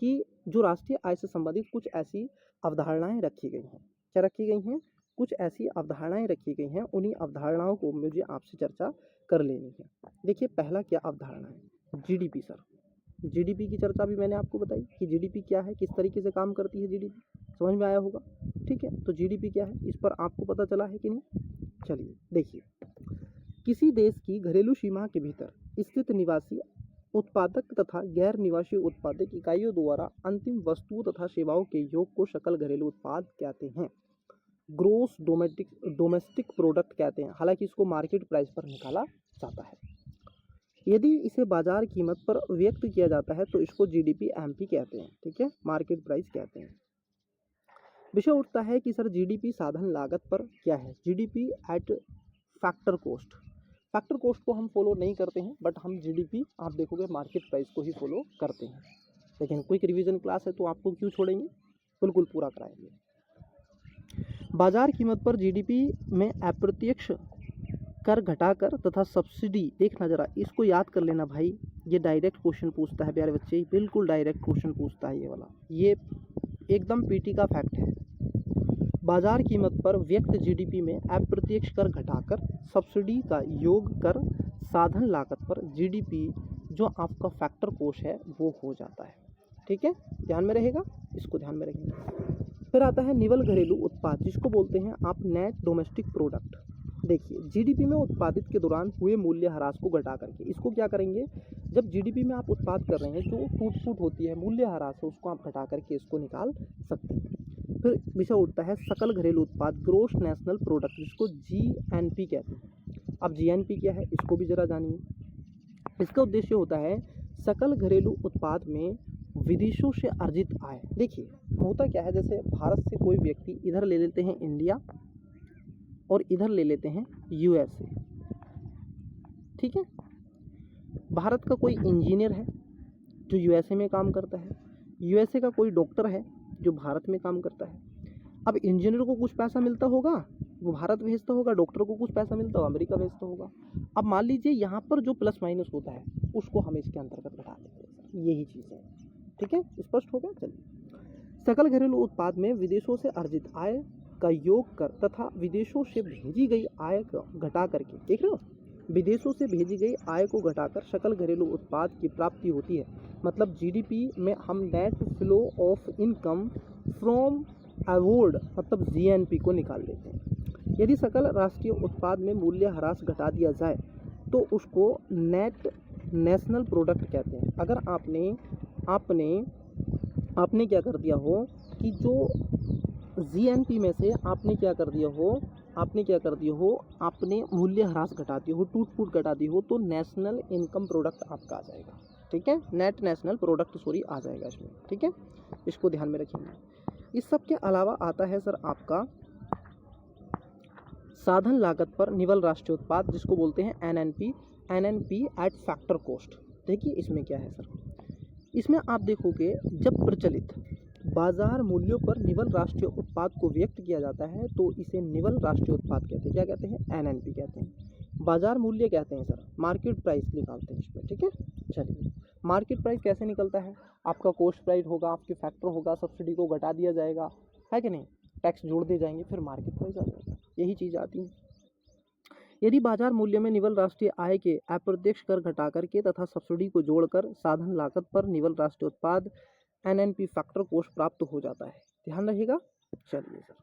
S1: कि जो राष्ट्रीय आय से संबंधित कुछ ऐसी अवधारणाएं रखी गई हैं। क्या रखी गई हैं, कुछ ऐसी अवधारणाएं रखी गई हैं, उन्हीं अवधारणाओं को मुझे आपसे चर्चा कर लेनी है। देखिए, पहला क्या अवधारणा है, जीडीपी सर। जीडीपी की चर्चा भी मैंने आपको बताई कि जीडीपी क्या है, किस तरीके से काम करती है जीडीपी, समझ में आया होगा, ठीक है। तो जीडीपी क्या है, इस पर आपको पता चला है कि नहीं। चलिए देखिए, किसी देश की घरेलू सीमा के भीतर स्थित निवासी उत्पादक तथा गैर निवासी उत्पादक इकाइयों द्वारा अंतिम वस्तुओं तथा सेवाओं के योग को सकल घरेलू उत्पाद कहते हैं, ग्रोस डोमेस्टिक प्रोडक्ट कहते हैं। हालांकि इसको मार्केट प्राइस पर निकाला जाता है। यदि इसे बाजार कीमत पर व्यक्त किया जाता है तो इसको जीडीपी एमपी कहते हैं, ठीक है, मार्केट प्राइस कहते हैं। विषय उठता है कि सर जीडीपी साधन लागत पर क्या है, GDP at factor cost. Factor cost को हम फॉलो नहीं करते हैं, बट हम जीडीपी आप देखोगे मार्केट प्राइस को ही फॉलो करते हैं। लेकिन क्विक रिवीजन क्लास है तो आपको क्यों छोड़ेंगे, बिल्कुल पूरा कराएंगे। बाजार कीमत पर जीडीपी में अप्रत्यक्ष कर घटाकर तथा सब्सिडी, देखना जरा इसको याद कर लेना भाई, ये डायरेक्ट क्वेश्चन पूछता है प्यारे बच्चे, बिल्कुल डायरेक्ट क्वेश्चन पूछता है ये वाला, ये एकदम पीटी का फैक्ट है। बाजार कीमत पर व्यक्त जीडीपी में अप्रत्यक्ष कर घटाकर सब्सिडी का योग कर साधन लागत पर जीडीपी जो आपका फैक्टर कोश है वो हो जाता है, ठीक है, ध्यान में रहेगा, इसको ध्यान में रखेंगे। फिर आता है निवल घरेलू उत्पाद, जिसको बोलते हैं आप नेट डोमेस्टिक प्रोडक्ट। देखिए, जीडीपी में उत्पादित के दौरान हुए मूल्य ह्रास को घटा करके, इसको क्या करेंगे, जब जीडीपी में आप उत्पाद कर रहे हैं जो टूट फूट होती है, मूल्य ह्रास है, उसको आप घटा करके इसको निकाल सकते हैं। फिर विषय उठता है सकल घरेलू उत्पाद, ग्रोस नेशनल प्रोडक्ट, जिसको जीएनपी कहते हैं। अब जीएनपी क्या है, इसको भी जरा जानिए। इसका उद्देश्य होता है सकल घरेलू उत्पाद में विदेशों से अर्जित आय। देखिए, होता क्या है, जैसे भारत से कोई व्यक्ति इधर ले लेते हैं इंडिया और इधर ले लेते हैं यूएसए, ठीक है। भारत का कोई इंजीनियर है जो यूएसए में काम करता है, यूएसए का कोई डॉक्टर है जो भारत में काम करता है। अब इंजीनियर को कुछ पैसा मिलता होगा, वो भारत भेजता होगा, डॉक्टर को कुछ पैसा मिलता होगा, अमेरिका भेजता होगा। अब मान लीजिए यहाँ पर जो प्लस माइनस होता है उसको हम इसके अंतर्गत घटा देते हैं, यही चीज़ है, ठीक है, स्पष्ट हो गया। चलिए, सकल घरेलू उत्पाद में विदेशों से अर्जित आय का योग कर तथा विदेशों से भेजी गई आय को घटा करके, देख रहे हो, विदेशों से भेजी गई आय को घटाकर सकल घरेलू उत्पाद की प्राप्ति होती है। मतलब जीडीपी में हम net flow of income from award मतलब जीएनपी को निकाल लेते हैं। यदि सकल राष्ट्रीय उत्पाद में मूल्य ह्रास घटा दिया जाए तो उसको नेट नेशनल प्रोडक्ट कहते हैं। अगर आपने क्या कर दिया हो कि जो जीएनपी में से आपने क्या कर दिया हो आपने मूल्य ह्रास घटा दिया हो, टूट फूट घटा दी हो, तो नेशनल इनकम प्रोडक्ट आपका आ जाएगा। ठीक है, नेट नेशनल प्रोडक्ट आ जाएगा इसमें। ठीक है, इसको ध्यान में रखिए। इस सब के अलावा आता है सर आपका साधन लागत पर निवल राष्ट्रीय उत्पाद, जिसको बोलते हैं एनएनपी एट फैक्टर कॉस्ट। देखिए इसमें क्या है सर, इसमें आप देखोगे जब प्रचलित बाजार मूल्यों पर निवल राष्ट्रीय उत्पाद को व्यक्त किया जाता है तो इसे निवल राष्ट्रीय उत्पाद कहते हैं। क्या कहते हैं? एनएनपी कहते हैं। बाजार मूल्य कहते हैं सर, मार्केट प्राइस निकालते हैं इसमें। ठीक है, चलिए मार्केट प्राइस कैसे निकलता है? आपका कॉस्ट प्राइस होगा, आपके फैक्टर होगा, सब्सिडी को घटा दिया जाएगा, है कि नहीं, टैक्स जोड़ दिए जाएंगे, फिर मार्केट प्राइस आ जाएगा। यही चीज़ आती है। यदि बाजार मूल्य में निवल राष्ट्रीय आय के अप्रत्यक्ष कर घटा करके तथा सब्सिडी को जोड़कर साधन लागत पर निवल राष्ट्रीय उत्पाद एनएनपी फैक्टर कॉस्ट प्राप्त हो जाता है। ध्यान रखिएगा। चलिए सर,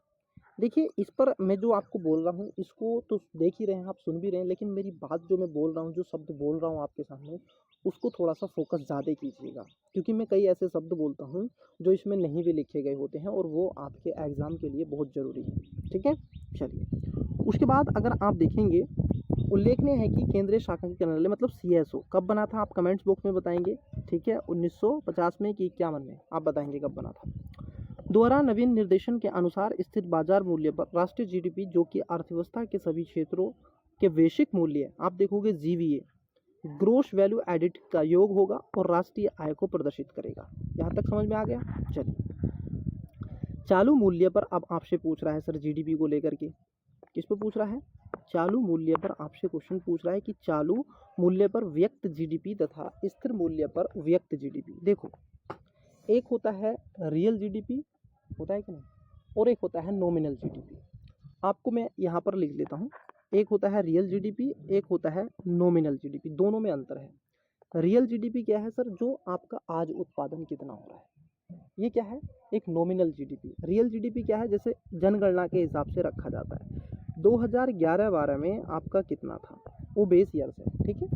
S1: देखिए इस पर मैं जो आपको बोल रहा हूँ इसको तो देख ही रहे हैं आप, सुन भी रहे हैं, लेकिन मेरी बात जो मैं बोल रहा हूँ, जो शब्द बोल रहा हूँ आपके सामने, उसको थोड़ा सा फोकस ज़्यादा कीजिएगा, क्योंकि मैं कई ऐसे शब्द बोलता हूँ जो इसमें नहीं भी लिखे गए होते हैं और वो आपके एग्ज़ाम के लिए बहुत ज़रूरी है। ठीक है, चलिए उसके बाद अगर आप देखेंगे, उल्लेखनीय है कि केंद्रीय शाखा कार्यालय मतलब सीएसओ कब बना था, आप कमेंट्स बॉक्स में बताएंगे। ठीक है, 1950 में कि 51 में, आप बताएंगे कब बना था। द्वारा नवीन निर्देशन के अनुसार स्थित बाजार मूल्य पर राष्ट्रीय जीडीपी, जो कि अर्थव्यवस्था के सभी क्षेत्रों के वैश्विक मूल्य, आप देखोगे जीवीए ग्रोस वैल्यू एडिड का योग होगा और राष्ट्रीय आय को प्रदर्शित करेगा। यहाँ तक समझ में आ गया। चलिए चालू मूल्य पर अब आपसे पूछ रहा है सर जीडीपी को लेकर के, किस पर पूछ रहा है? चालू मूल्य पर आपसे क्वेश्चन पूछ रहा है कि चालू मूल्य पर व्यक्त जीडीपी तथा स्थिर मूल्य पर व्यक्त जीडीपी। देखो एक होता है रियल जीडीपी, होता है कि नहीं, और एक होता है नॉमिनल जीडीपी। आपको मैं यहाँ पर लिख लेता हूँ, एक होता है रियल जीडीपी, एक होता है नॉमिनल जीडीपी, दोनों में अंतर है। रियल जीडीपी क्या है सर? जो आपका आज उत्पादन कितना हो रहा है, ये क्या है? एक नॉमिनल जीडीपी। रियल जीडीपी क्या है? जैसे जनगणना के हिसाब से रखा जाता है। 2011-12 में आपका कितना था, वो बेस ईयर से। ठीक है,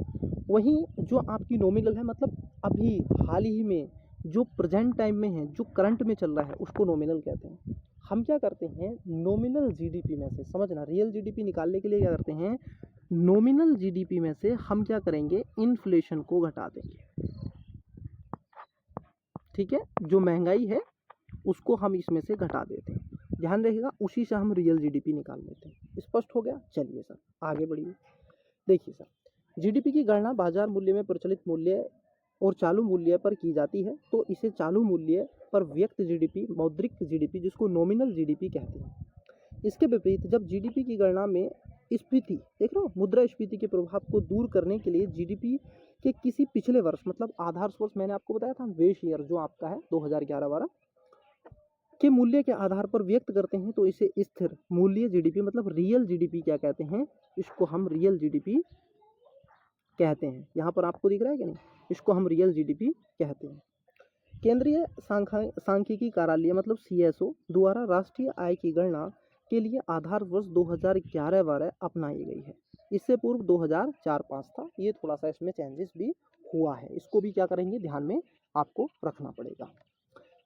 S1: वहीं जो आपकी नॉमिनल है, मतलब अभी हाल ही में जो प्रेजेंट टाइम में है, जो करंट में चल रहा है, उसको नॉमिनल कहते हैं। हम क्या करते हैं, नॉमिनल जीडीपी में से, समझना, रियल जीडीपी निकालने के लिए क्या करते हैं, नॉमिनल जीडीपी में से हम क्या करेंगे, इन्फ्लेशन को घटा देंगे। ठीक है, जो महंगाई है उसको हम इसमें से घटा देते हैं, ध्यान रखिएगा, उसी से हम रियल जीडीपी निकाल लेते हैं। स्पष्ट हो गया? चलिए सर आगे बढ़िए। देखिए सर, जीडीपी की गणना बाजार मूल्य में प्रचलित मूल्य और चालू मूल्य पर की जाती है, तो इसे चालू मूल्य पर व्यक्त जीडीपी, मौद्रिक जीडीपी, जिसको नॉमिनल जीडीपी कहते हैं। इसके विपरीत जब जीडीपी की गणना में स्फीति, देख रहे हो, मुद्रास्फीति के प्रभाव को दूर करने के लिए जीडीपी के किसी पिछले वर्ष, मतलब आधार वर्ष, मैंने आपको बताया था बेस ईयर जो आपका है 2011-12 के मूल्य के आधार पर व्यक्त करते हैं, तो इसे स्थिर मूल्य जीडीपी मतलब रियल जीडीपी क्या कहते हैं, इसको हम रियल जीडीपी कहते हैं। यहाँ पर आपको दिख रहा है कि नहीं, इसको हम रियल जीडीपी कहते हैं। केंद्रीय सांख्यिकी कार्यालय मतलब सीएसओ द्वारा राष्ट्रीय आय की गणना के लिए आधार वर्ष 2011-12 अपनाई गई है। इससे पूर्व 2004-5 था, ये थोड़ा सा इसमें चेंजेस भी हुआ है, इसको भी क्या करेंगे, ध्यान में आपको रखना पड़ेगा।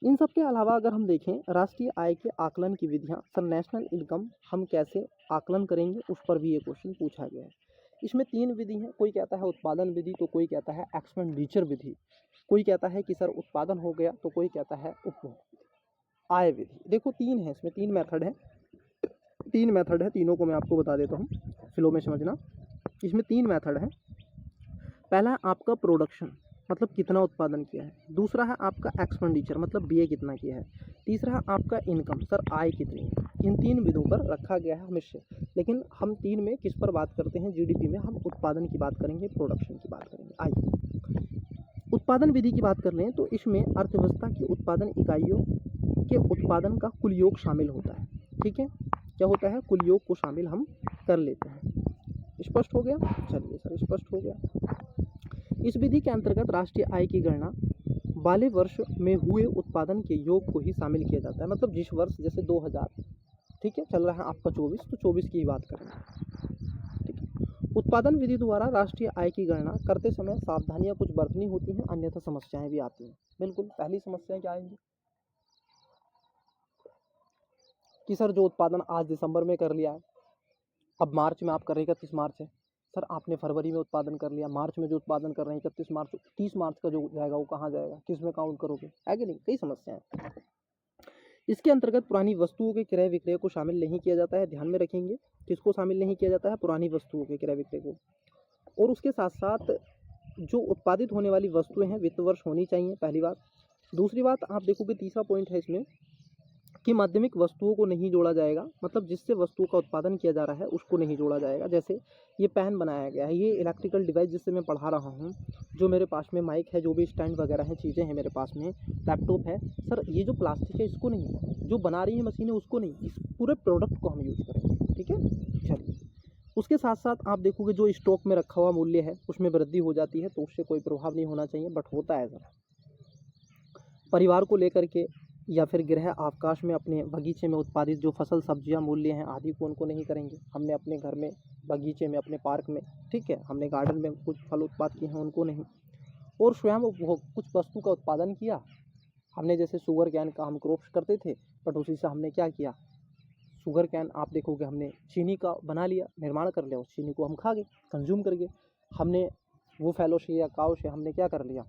S1: इन सब के अलावा अगर हम देखें राष्ट्रीय आय के आकलन की विधियां, सर नेशनल इनकम हम कैसे आकलन करेंगे, उस पर भी ये क्वेश्चन पूछा गया है। इसमें 3 विधि हैं, कोई कहता है उत्पादन विधि, तो कोई कहता है एक्सपेंडिचर विधि, कोई कहता है कि सर उत्पादन हो गया, तो कोई कहता है उपभोग आय विधि। देखो 3 है, इसमें 3 मेथड है, 3 मेथड है, तीनों को मैं आपको बता देता हूँ, फ्लो में समझना। इसमें 3 मेथड है। पहला है आपका प्रोडक्शन, मतलब कितना उत्पादन किया है। दूसरा है आपका एक्सपेंडिचर, मतलब व्यय कितना किया है। तीसरा है आपका इनकम, सर आय कितनी है। इन 3 विधियों पर रखा गया है हमेशा, लेकिन हम 3 में किस पर बात करते हैं, जीडीपी में हम उत्पादन की बात करेंगे, प्रोडक्शन की बात करेंगे। आइए उत्पादन विधि की बात कर लें, तो इसमें अर्थव्यवस्था की उत्पादन इकाइयों के उत्पादन का कुल योग शामिल होता है। ठीक है, क्या होता है, कुल योग को शामिल हम कर लेते हैं। स्पष्ट हो गया? चलिए सर स्पष्ट हो गया। इस विधि के अंतर्गत राष्ट्रीय आय की गणना वाले वर्ष में हुए उत्पादन के योग को ही शामिल किया जाता है। मतलब जिस वर्ष, जैसे ठीक है, चल रहा है आपका 24, तो 24 की ही बात करेंगे। ठीक है, उत्पादन विधि द्वारा राष्ट्रीय आय की गणना करते समय सावधानियां कुछ बरतनी होती हैं, अन्यथा समस्याएं भी आती हैं। बिल्कुल, पहली समस्या क्या आएगी कि सर जो उत्पादन आज दिसंबर में कर लिया है, अब मार्च में आप कर रहे हैं, 31 मार्च है, सर आपने फरवरी में उत्पादन कर लिया, मार्च में जो उत्पादन कर रहे हैं 31 मार्च, 30 मार्च का जो जाएगा वो कहाँ जाएगा, किस में काउंट करोगे, है कि नहीं, कई समस्याएं। इसके अंतर्गत पुरानी वस्तुओं के क्रय विक्रय को शामिल नहीं किया जाता है, ध्यान में रखेंगे, किसको शामिल नहीं किया जाता है, पुरानी वस्तुओं के क्रय विक्रय को। और उसके साथ साथ जो उत्पादित होने वाली वस्तुएं हैं वित्त वर्ष होनी चाहिए, पहली बात। दूसरी बात आप देखोगे, तीसरा पॉइंट है इसमें कि माध्यमिक वस्तुओं को नहीं जोड़ा जाएगा, मतलब जिससे वस्तुओं का उत्पादन किया जा रहा है उसको नहीं जोड़ा जाएगा। जैसे ये पेन बनाया गया है, ये इलेक्ट्रिकल डिवाइस जिससे मैं पढ़ा रहा हूँ, जो मेरे पास में माइक है, जो भी स्टैंड वगैरह हैं, चीज़ें हैं मेरे पास में, लैपटॉप है, सर ये जो प्लास्टिक है इसको नहीं, जो बना रही है मशीनें उसको नहीं, इस पूरे प्रोडक्ट को हम यूज करेंगे। ठीक है, चलिए। उसके साथ साथ आप देखोगे जो स्टॉक में रखा हुआ मूल्य है उसमें वृद्धि हो जाती है, तो उससे कोई प्रभाव नहीं होना चाहिए, बट होता है सर। परिवार को लेकर के या फिर गृह अवकाश में अपने बगीचे में उत्पादित जो फसल सब्जियां मूल्य हैं आदि को उनको नहीं करेंगे। हमने अपने घर में बगीचे में, अपने पार्क में, ठीक है, हमने गार्डन में कुछ फल उत्पाद किए हैं उनको नहीं। और स्वयं वो कुछ वस्तु का उत्पादन किया हमने, जैसे शुगर कैन का हम क्रॉप्स करते थे, बट उसी से हमने क्या किया, शुगर कैन आप देखोगे हमने चीनी का बना लिया, निर्माण कर लिया, उस चीनी को हम खा गए, कंज्यूम कर गए। हमने वो फैलो से या काव से हमने क्या कर लिया,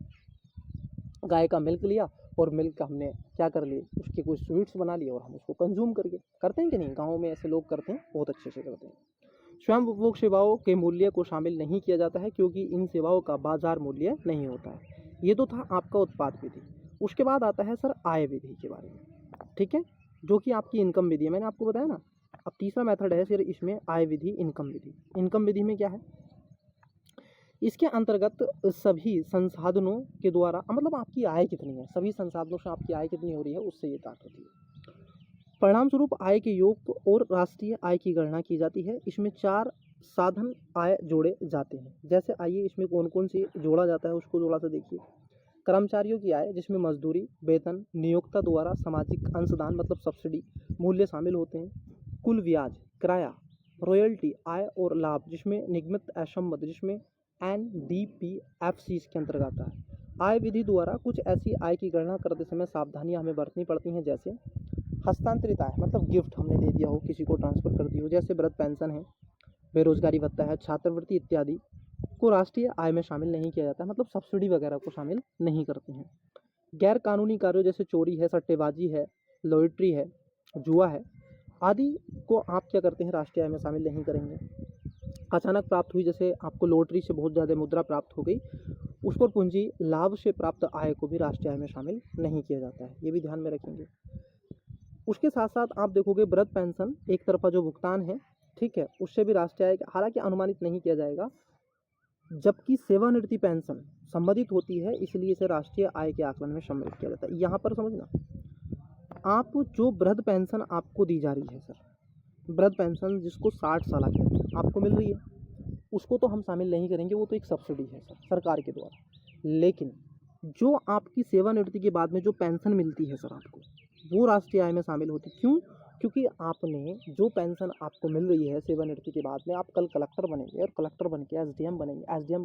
S1: गाय का मिल्क लिया, और मिल्क का हमने क्या कर लिए, उसके कुछ स्वीट्स बना लिए और हम उसको कंज्यूम करके, करते हैं कि नहीं, गाँव में ऐसे लोग करते हैं, बहुत अच्छे से करते हैं। स्वयं उपभोग सेवाओं के मूल्य को शामिल नहीं किया जाता है, क्योंकि इन सेवाओं का बाजार मूल्य नहीं होता है। ये तो था आपका उत्पाद विधि। उसके बाद आता है सर आय विधि के बारे में, ठीक है, जो कि आपकी इनकम विधि है, मैंने आपको बताया ना। अब तीसरा मेथड है फिर इसमें आय विधि, इनकम विधि। इनकम विधि में क्या है, इसके अंतर्गत सभी संसाधनों के द्वारा, मतलब आपकी आय कितनी है, सभी संसाधनों से आपकी आय कितनी हो रही है, उससे ये ताक होती है। परिणाम स्वरूप आय के योग और राष्ट्रीय आय की गणना की जाती है। इसमें 4 साधन आय जोड़े जाते हैं। जैसे आइए इसमें कौन कौन से जोड़ा जाता है उसको थोड़ा सा देखिए। कर्मचारियों की आय, जिसमें मजदूरी, वेतन, नियोक्ता द्वारा सामाजिक अंशदान मतलब सब्सिडी मूल्य शामिल होते हैं। कुल ब्याज, किराया, रॉयल्टी, आय और लाभ, जिसमें निगमित असंबद्ध, जिसमें NDPFC इसके अंतर्गत आता है। आय विधि द्वारा कुछ ऐसी आय की गणना करते समय सावधानियां हमें बरतनी पड़ती हैं, जैसे हस्तांतरित आय, मतलब गिफ्ट हमने दे दिया हो, किसी को ट्रांसफर कर दी हो, जैसे वृद्ध पेंशन है, बेरोजगारी भत्ता है, छात्रवृत्ति इत्यादि को राष्ट्रीय आय में शामिल नहीं किया जाता है, मतलब सब्सिडी वगैरह को शामिल नहीं करते हैं। गैर कानूनी कार्यों जैसे चोरी है, सट्टेबाजी है, लॉटरी है, जुआ है आदि को आप क्या करते हैं, राष्ट्रीय आय में शामिल नहीं करेंगे। अचानक प्राप्त हुई, जैसे आपको लॉटरी से बहुत ज़्यादा मुद्रा प्राप्त हो गई, उस पर पूंजी लाभ से प्राप्त आय को भी राष्ट्रीय आय में शामिल नहीं किया जाता है, ये भी ध्यान में रखेंगे। उसके साथ साथ आप देखोगे वृद्ध पेंशन एक तरफा जो भुगतान है, ठीक है, उससे भी राष्ट्रीय आय हालांकि अनुमानित नहीं किया जाएगा, जबकि सेवानिवृत्ति पेंशन संबंधित होती है, इसलिए इसे राष्ट्रीय आय के आकलन में सम्मिलित किया जाता है। यहाँ पर समझना, आप जो वृद्ध पेंशन आपको दी जा रही है सर, वृद्ध पेंशन जिसको 60 साल कहते हैं आपको मिल रही है, उसको तो हम शामिल नहीं करेंगे, वो तो एक सब्सिडी है सर सरकार के द्वारा। लेकिन जो आपकी सेवानिवृत्ति के बाद में जो पेंशन मिलती है सर आपको, वो राष्ट्रीय आय में शामिल होती है। क्यों? क्योंकि आपने जो पेंशन आपको मिल रही है सेवानिवृत्ति के बाद में, आप कल कलेक्टर बनेंगे और कलेक्टर बन के एसडीएम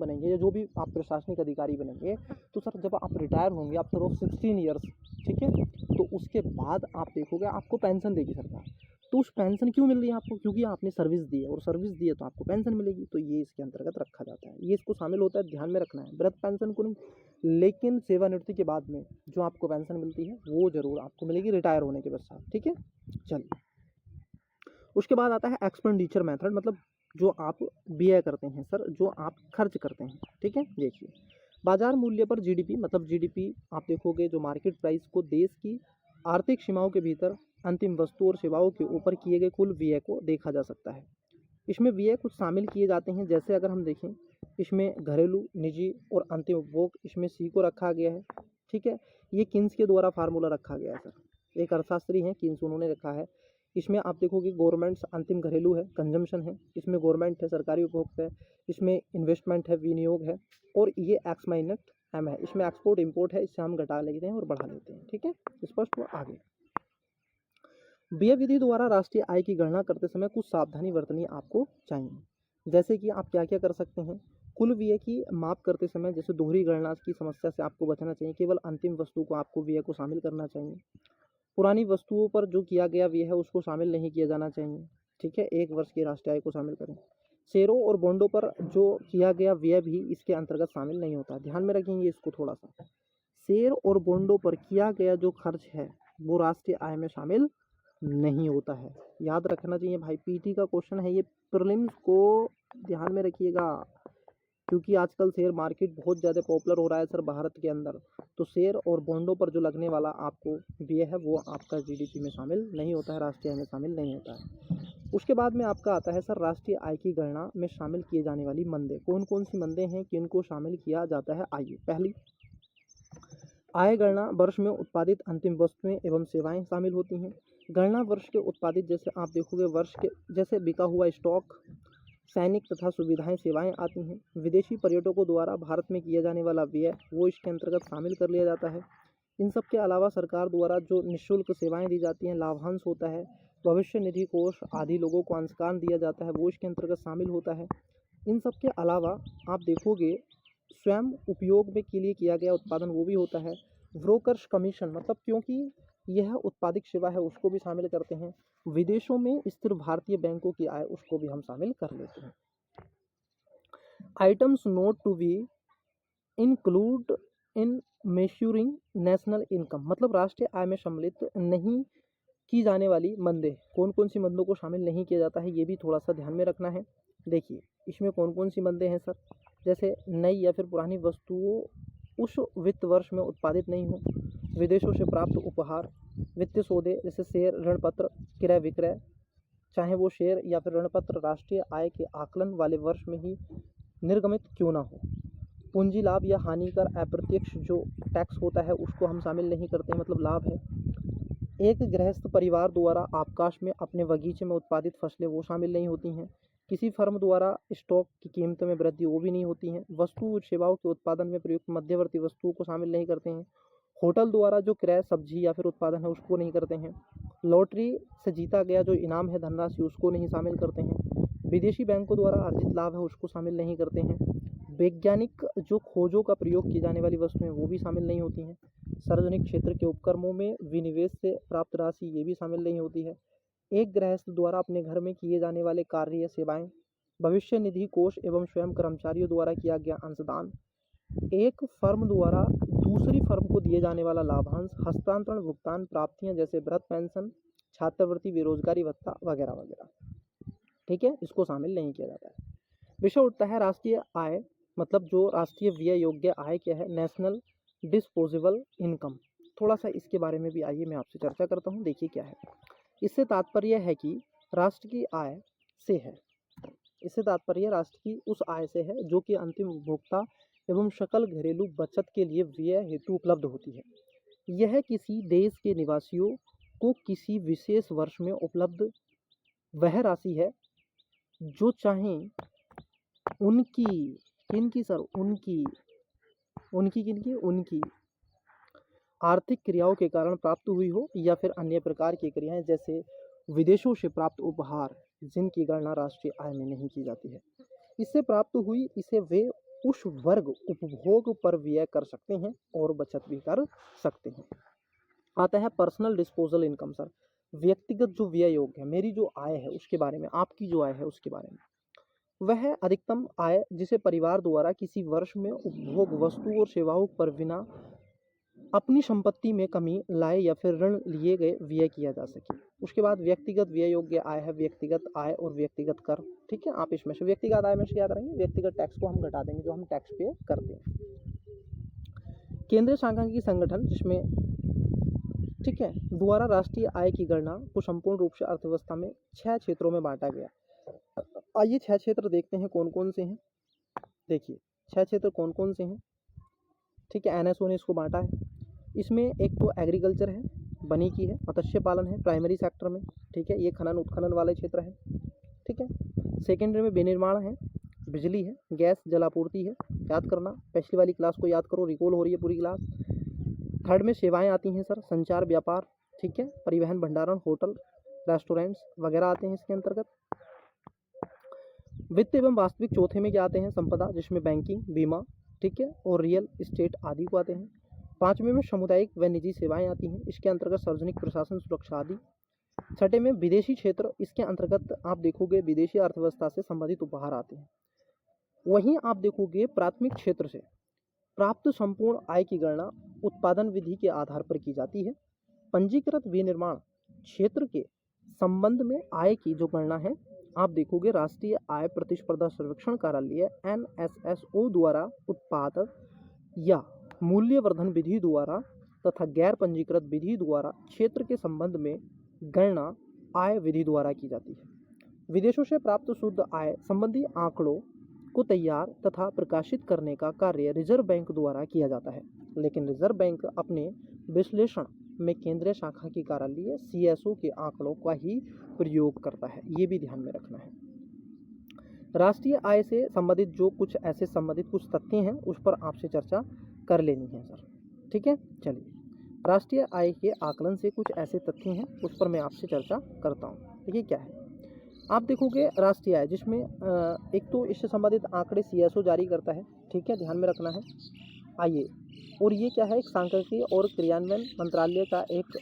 S1: बनेंगे या जो भी आप प्रशासनिक अधिकारी बनेंगे, तो सर जब आप रिटायर होंगे आफ्टर 16 ईयर्स, ठीक है, तो उसके बाद आप देखोगे आपको पेंशन देगी सरकार। तो उस पेंशन क्यों मिल रही है आपको, क्योंकि आपने सर्विस दी है, और सर्विस दी है तो आपको पेंशन मिलेगी, तो ये इसके अंतर्गत रखा जाता है, ये इसको शामिल होता है, ध्यान में रखना है, वृद्ध पेंशन को नहीं। लेकिन सेवानिवृत्ति के बाद में जो आपको पेंशन मिलती है वो जरूर आपको मिलेगी रिटायर होने के पश्चात, ठीक है। चलिए, उसके बाद आता है एक्सपेंडिचर मेथड, मतलब जो आप व्यय करते हैं सर, जो आप खर्च करते हैं, ठीक है। देखिए, बाजार मूल्य पर जीडीपी, मतलब जीडीपी आप देखोगे जो मार्केट प्राइस को देश की आर्थिक सीमाओं के भीतर अंतिम वस्तु और सेवाओं के ऊपर किए गए कुल व्यय को देखा जा सकता है। इसमें व्यय कुछ शामिल किए जाते हैं, जैसे अगर हम देखें, इसमें घरेलू, निजी और अंतिम उपभोग, इसमें सी को रखा गया है, ठीक है। ये किन्स के द्वारा फार्मूला रखा गया है सर, एक अर्थशास्त्री हैं किन्स, उन्होंने रखा है। इसमें आप देखोगे गवर्नमेंट्स अंतिम घरेलू है, कंजम्पशन है, इसमें गवर्नमेंट है सरकारी उपभोग है, इसमें इन्वेस्टमेंट है विनियोग है, और ये एक्स माइनस एम है, इसमें एक्सपोर्ट इंपोर्ट है, इससे हम घटा लेते हैं और बढ़ा लेते हैं, ठीक है। स्पष्ट हुआ? आगे व्यय विधि द्वारा राष्ट्रीय आय की गणना करते समय कुछ सावधानी बरतनी आपको चाहिए। जैसे कि आप क्या क्या कर सकते हैं, कुल व्यय की माप करते समय जैसे दोहरी गणना की समस्या से आपको बचना चाहिए। केवल अंतिम वस्तु को आपको व्यय को शामिल करना चाहिए। पुरानी वस्तुओं पर जो किया गया व्यय है उसको शामिल नहीं किया जाना चाहिए। ठीक है, 1 वर्ष की राष्ट्रीय आय को शामिल करें। शेयरों और बॉन्डों पर जो किया गया व्यय भी इसके अंतर्गत शामिल नहीं होता। ध्यान में रखेंगे इसको थोड़ा सा। शेयर और बॉन्डों पर किया गया जो खर्च है वो राष्ट्रीय आय में शामिल नहीं होता है। याद रखना चाहिए भाई, पीटी का क्वेश्चन है ये, प्रीलिम्स को ध्यान में रखिएगा, क्योंकि आजकल शेयर मार्केट बहुत ज़्यादा पॉपुलर हो रहा है सर भारत के अंदर। तो शेयर और बॉन्डों पर जो लगने वाला आपको व्यय है वो आपका जीडीपी में शामिल नहीं होता है, राष्ट्रीय आय में शामिल नहीं होता है। उसके बाद में आपका आता है सर राष्ट्रीय आय की गणना में शामिल किए जाने वाली मंदें। कौन कौन सी मंदें हैं, किनको शामिल किया जाता है? आइए, पहली आय गणना वर्ष में उत्पादित अंतिम वस्तुएं एवं सेवाएं शामिल होती हैं। गणना वर्ष के उत्पादित, जैसे आप देखोगे वर्ष के जैसे बिका हुआ स्टॉक, सैनिक तथा सुविधाएं, सेवाएं आती हैं। विदेशी पर्यटकों द्वारा भारत में किया जाने वाला व्यय वो इसके अंतर्गत शामिल कर लिया जाता है। इन सब के अलावा सरकार द्वारा जो निःशुल्क सेवाएं दी जाती हैं, लाभांश होता है, भविष्य निधि कोष आदि लोगों को अंशकान दिया जाता है, वो इसके अंतर्गत शामिल होता है। इन सब के अलावा आप देखोगे स्वयं उपयोग में के लिए किया गया उत्पादन वो भी होता है। ब्रोकर्स कमीशन, मतलब क्योंकि यह उत्पादिक सेवा है उसको भी शामिल करते हैं। विदेशों में स्थिर भारतीय बैंकों की आय उसको भी हम शामिल कर लेते हैं। Items not to be include in measuring national income, मतलब राष्ट्रीय आय में सम्मिलित नहीं की जाने वाली मंदें। कौन कौन सी मंदों को शामिल नहीं किया जाता है ये भी थोड़ा सा ध्यान में रखना है। देखिए इसमें कौन कौन सी मंदें हैं सर, जैसे नई या फिर पुरानी वस्तुओं उस वित्त वर्ष में उत्पादित नहीं हो, विदेशों से प्राप्त उपहार, वित्तीय सौदे जैसे शेयर, ऋण पत्र, क्रय विक्रय, चाहे वो शेयर या फिर ऋण पत्र राष्ट्रीय आय के आकलन वाले वर्ष में ही निर्गमित क्यों ना हो। पूंजी लाभ या हानि कर अप्रत्यक्ष जो टैक्स होता है उसको हम शामिल नहीं करते हैं, मतलब लाभ है। एक गृहस्थ परिवार द्वारा आकाश में अपने बगीचे में उत्पादित फसलें वो शामिल नहीं होती हैं। किसी फर्म द्वारा स्टॉक की कीमत में वृद्धि वो भी नहीं होती हैं। वस्तु और सेवाओं के उत्पादन में प्रयुक्त मध्यवर्ती वस्तुओं को शामिल नहीं करते हैं। होटल द्वारा जो क्रय सब्जी या फिर उत्पादन है उसको नहीं करते हैं। लॉटरी से जीता गया जो इनाम है धनराशि उसको नहीं शामिल करते हैं। विदेशी बैंकों द्वारा अर्जित लाभ है उसको शामिल नहीं करते हैं। वैज्ञानिक जो खोजों का प्रयोग की जाने वाली वस्तुएं वो भी शामिल नहीं होती हैं। सार्वजनिक क्षेत्र के उपक्रमों में विनिवेश से प्राप्त राशि ये भी शामिल नहीं होती है। एक गृहस्थ द्वारा अपने घर में किए जाने वाले कार्य या सेवाएं, भविष्य निधि कोष एवं स्वयं कर्मचारियों द्वारा किया गया अंशदान, एक फर्म द्वारा दूसरी फर्म को दिए जाने वाला लाभांश, हस्तांतरण भुगतान प्राप्तियां जैसे वृद्ध पेंशन, छात्रवृत्ति, बेरोजगारी भत्ता वगैरह वगैरह, ठीक है, इसको शामिल नहीं किया जाता है। विषय उठता है राष्ट्रीय आय, मतलब जो राष्ट्रीय व्यय योग्य आय क्या है, नेशनल डिस्पोजेबल इनकम। थोड़ा सा इसके बारे में भी आइए मैं आपसे चर्चा करता हूँ। देखिए क्या है, इससे तात्पर्य है कि राष्ट्र की आय से है, इससे तात्पर्य राष्ट्र की उस आय से है जो कि अंतिम उपभोक्ता एवं सकल घरेलू बचत के लिए व्यय हेतु उपलब्ध होती है। यह किसी देश के निवासियों को किसी विशेष वर्ष में उपलब्ध वह राशि है जो चाहें उनकी किनकी सर उनकी आर्थिक क्रियाओं के कारण प्राप्त हुई हो या फिर अन्य प्रकार की क्रियाएं जैसे विदेशों से प्राप्त उपहार, जिनकी गणना राष्ट्रीय आय में नहीं की जाती है। इससे प्राप्त हुई इसे वे उस वर्ग उपभोग पर व्यय कर सकते हैं और बचत भी कर सकते हैं। आता है पर्सनल डिस्पोजल इनकम सर, व्यक्तिगत जो व्यय योग्य है, मेरी जो आय है उसके बारे में, आपकी जो आय है उसके बारे में। वह अधिकतम आय जिसे परिवार द्वारा किसी वर्ष में उपभोग वस्तु और सेवाओं पर बिना अपनी संपत्ति में कमी लाए या फिर ऋण लिए गए व्यय किया जा सके। उसके बाद व्यक्तिगत व्यय योग्य आय है व्यक्तिगत आय और व्यक्तिगत कर। ठीक है, आप इसमें से व्यक्तिगत आय में से याद रखेंगे, व्यक्तिगत टैक्स को हम घटा देंगे जो हम टैक्स पे करते हैं। केंद्रीय सांख्यिकी संगठन जिसमें, ठीक है, द्वारा राष्ट्रीय आय की गणना को संपूर्ण रूप से अर्थव्यवस्था में 6 क्षेत्रों में बांटा गया। आइए 6 क्षेत्र देखते हैं कौन कौन से हैं। देखिए 6 क्षेत्र कौन कौन से हैं, ठीक है, एनएसओ ने इसको बांटा है। इसमें एक तो एग्रीकल्चर है, वानिकी है, मत्स्य पालन है प्राइमरी सेक्टर में, ठीक है, ये खनन उत्खनन वाले क्षेत्र है, ठीक है। सेकेंडरी में विनिर्माण है, बिजली है, गैस जलापूर्ति है, याद करना, पिछली वाली क्लास को याद करो, रिकॉल हो रही है पूरी क्लास। थर्ड में सेवाएं आती हैं सर, संचार, व्यापार, ठीक है, परिवहन, भंडारण, होटल, रेस्टोरेंट्स वगैरह आते हैं इसके अंतर्गत। वित्त एवं वास्तविक चौथे में क्या आते हैं? संपदा, जिसमें बैंकिंग, बीमा, ठीक है, और रियल इस्टेट आदि को आते हैं। पांचवें में सामुदायिक व निजी सेवाएं आती हैं, इसके अंतर्गत सार्वजनिक प्रशासन, सुरक्षा आदि। छठे में विदेशी क्षेत्र, इसके अंतर्गत आप देखोगे विदेशी अर्थव्यवस्था से संबंधित उपहार आते हैं। वहीं आप देखोगे प्राथमिक क्षेत्र से प्राप्त संपूर्ण आय की गणना उत्पादन विधि के आधार पर की जाती है। पंजीकृत विनिर्माण क्षेत्र के संबंध में आय की जो गणना है आप देखोगे राष्ट्रीय आय प्रतिस्पर्धा सर्वेक्षण कार्यालय NSSO द्वारा उत्पादक या मूल्यवर्धन विधि द्वारा तथा गैर पंजीकृत विधि द्वारा क्षेत्र के संबंध में गणना आय विधि द्वारा की जाती है। विदेशों से प्राप्त शुद्ध आय संबंधी आंकड़ों को तैयार तथा प्रकाशित करने का कार्य रिजर्व बैंक द्वारा किया जाता है, लेकिन रिजर्व बैंक अपने विश्लेषण में केंद्रीय शाखा की कार्यालय CSO के आंकड़ों का ही प्रयोग करता है, ये भी ध्यान में रखना है। राष्ट्रीय आय से संबंधित जो कुछ ऐसे संबंधित कुछ तथ्य हैं उस पर आपसे चर्चा कर लेनी है सर, ठीक है। चलिए, राष्ट्रीय आय के आकलन से कुछ ऐसे तथ्य हैं उस पर मैं आपसे चर्चा करता हूँ। देखिए क्या है, आप देखोगे राष्ट्रीय आय जिसमें एक तो इससे संबंधित आंकड़े CSO जारी करता है, ठीक है, ध्यान में रखना है। आइए, और ये क्या है, एक सांख्यिकी और क्रियान्वयन मंत्रालय का एक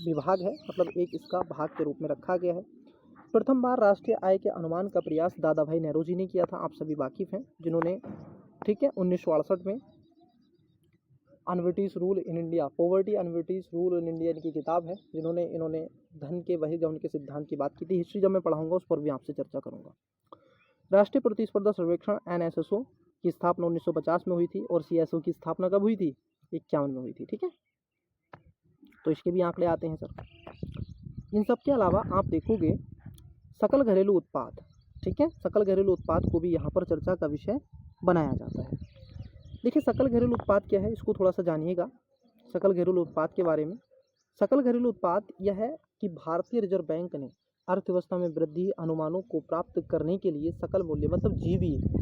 S1: विभाग है, मतलब एक इसका भाग के रूप में रखा गया है। प्रथम बार राष्ट्रीय आय के अनुमान का प्रयास दादा भाई नेहरू जी ने किया था, आप सभी वाकिफ हैं, जिन्होंने, ठीक है, 1968 में un-British rule in India, poverty un-British rule in India इनकी किताब है, जिन्होंने इन्होंने धन के बहिर्गमन के सिद्धांत की बात की थी। हिस्ट्री जब मैं पढ़ाऊंगा उस पर भी आपसे चर्चा करूंगा। राष्ट्रीय प्रतिस्पर्धा सर्वेक्षण NSSO की स्थापना 1950 में हुई थी और CSO की स्थापना कब हुई थी? 51 में हुई थी, ठीक है। तो इसके भी आंकड़े आते हैं सर। इन सब के अलावा आप देखोगे सकल घरेलू उत्पाद, ठीक है, सकल घरेलू उत्पाद को भी यहाँ पर चर्चा का विषय बनाया जाता है। देखिए सकल घरेलू उत्पाद क्या है, इसको थोड़ा सा जानिएगा सकल घरेलू उत्पाद के बारे में। सकल घरेलू उत्पाद यह है कि भारतीय रिजर्व बैंक ने अर्थव्यवस्था में वृद्धि अनुमानों को प्राप्त करने के लिए सकल मूल्य मतलब GVA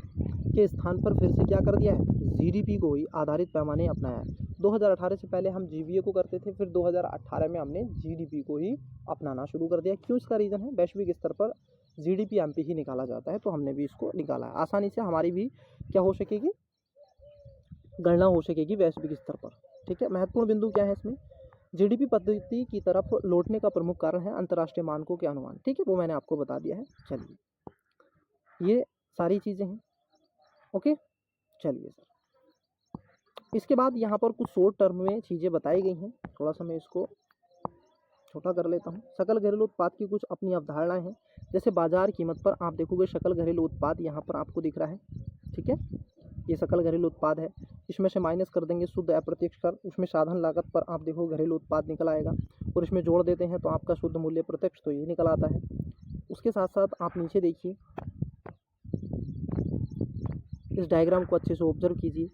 S1: के स्थान पर फिर से क्या कर दिया है, GDP को ही आधारित पैमाने अपनाया है। 2018 से पहले हम GVA को करते थे, फिर 2018 में हमने GDP को ही अपनाना शुरू कर दिया। क्यों? इसका रीज़न है वैश्विक स्तर पर GDP MP ही निकाला जाता है, तो हमने भी इसको निकाला है। आसानी से हमारी भी क्या हो सकेगी, गणना हो सकेगी वैश्विक स्तर पर, ठीक है। महत्वपूर्ण बिंदु क्या है इसमें, GDP पद्धति की तरफ लौटने का प्रमुख कारण है अंतर्राष्ट्रीय मानकों के अनुमान, ठीक है, वो मैंने आपको बता दिया है। चलिए, ये सारी चीज़ें हैं, ओके। चलिए सर, इसके बाद यहाँ पर कुछ शॉर्ट टर्म में चीज़ें बताई गई हैं, थोड़ा सा मैं इसको छोटा कर लेता हूँ। सकल घरेलू उत्पाद की कुछ अपनी अवधारणाएं हैं, जैसे बाजार कीमत पर आप देखोगे सकल घरेलू उत्पाद यहाँ पर आपको दिख रहा है, ठीक है, ये सकल घरेलू उत्पाद है। इसमें से माइनस कर देंगे शुद्ध अप्रत्यक्ष कर, उसमें साधन लागत पर आप देखो घरेलू उत्पाद निकल आएगा, और इसमें जोड़ देते हैं तो आपका शुद्ध मूल्य प्रत्यक्ष तो ये निकल आता है। उसके साथ साथ आप नीचे देखिए, इस डायग्राम को अच्छे से ऑब्जर्व कीजिए।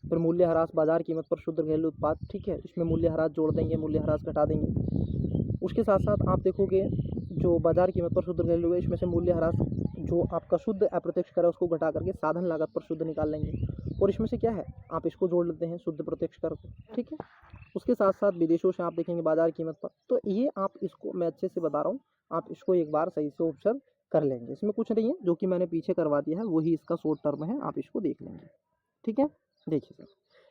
S1: फिर मूल्य ह्रास बाजार कीमत पर शुद्ध घरेलू उत्पाद, ठीक है, इसमें मूल्य ह्रास जोड़ देंगे, मूल्य ह्रास घटा देंगे। उसके साथ साथ आप देखोगे जो बाजार कीमत पर शुद्ध घरेलू है, इसमें से मूल्य ह्रास जो आपका शुद्ध अप्रत्यक्ष कर है उसको घटा करके साधन लागत पर शुद्ध निकाल लेंगे, और इसमें से क्या है आप इसको जोड़ लेते हैं शुद्ध प्रत्यक्ष कर को, ठीक है। उसके साथ साथ विदेशों से आप देखेंगे बाजार कीमत पर, तो ये आप इसको मैं अच्छे से बता रहा हूँ, आप इसको एक बार सही से ऑब्जर्व कर लेंगे। इसमें कुछ नहीं है, जो कि मैंने पीछे करवा दिया है वही इसका शॉर्ट टर्म है, आप इसको देख लेंगे, ठीक है। देखिए सर,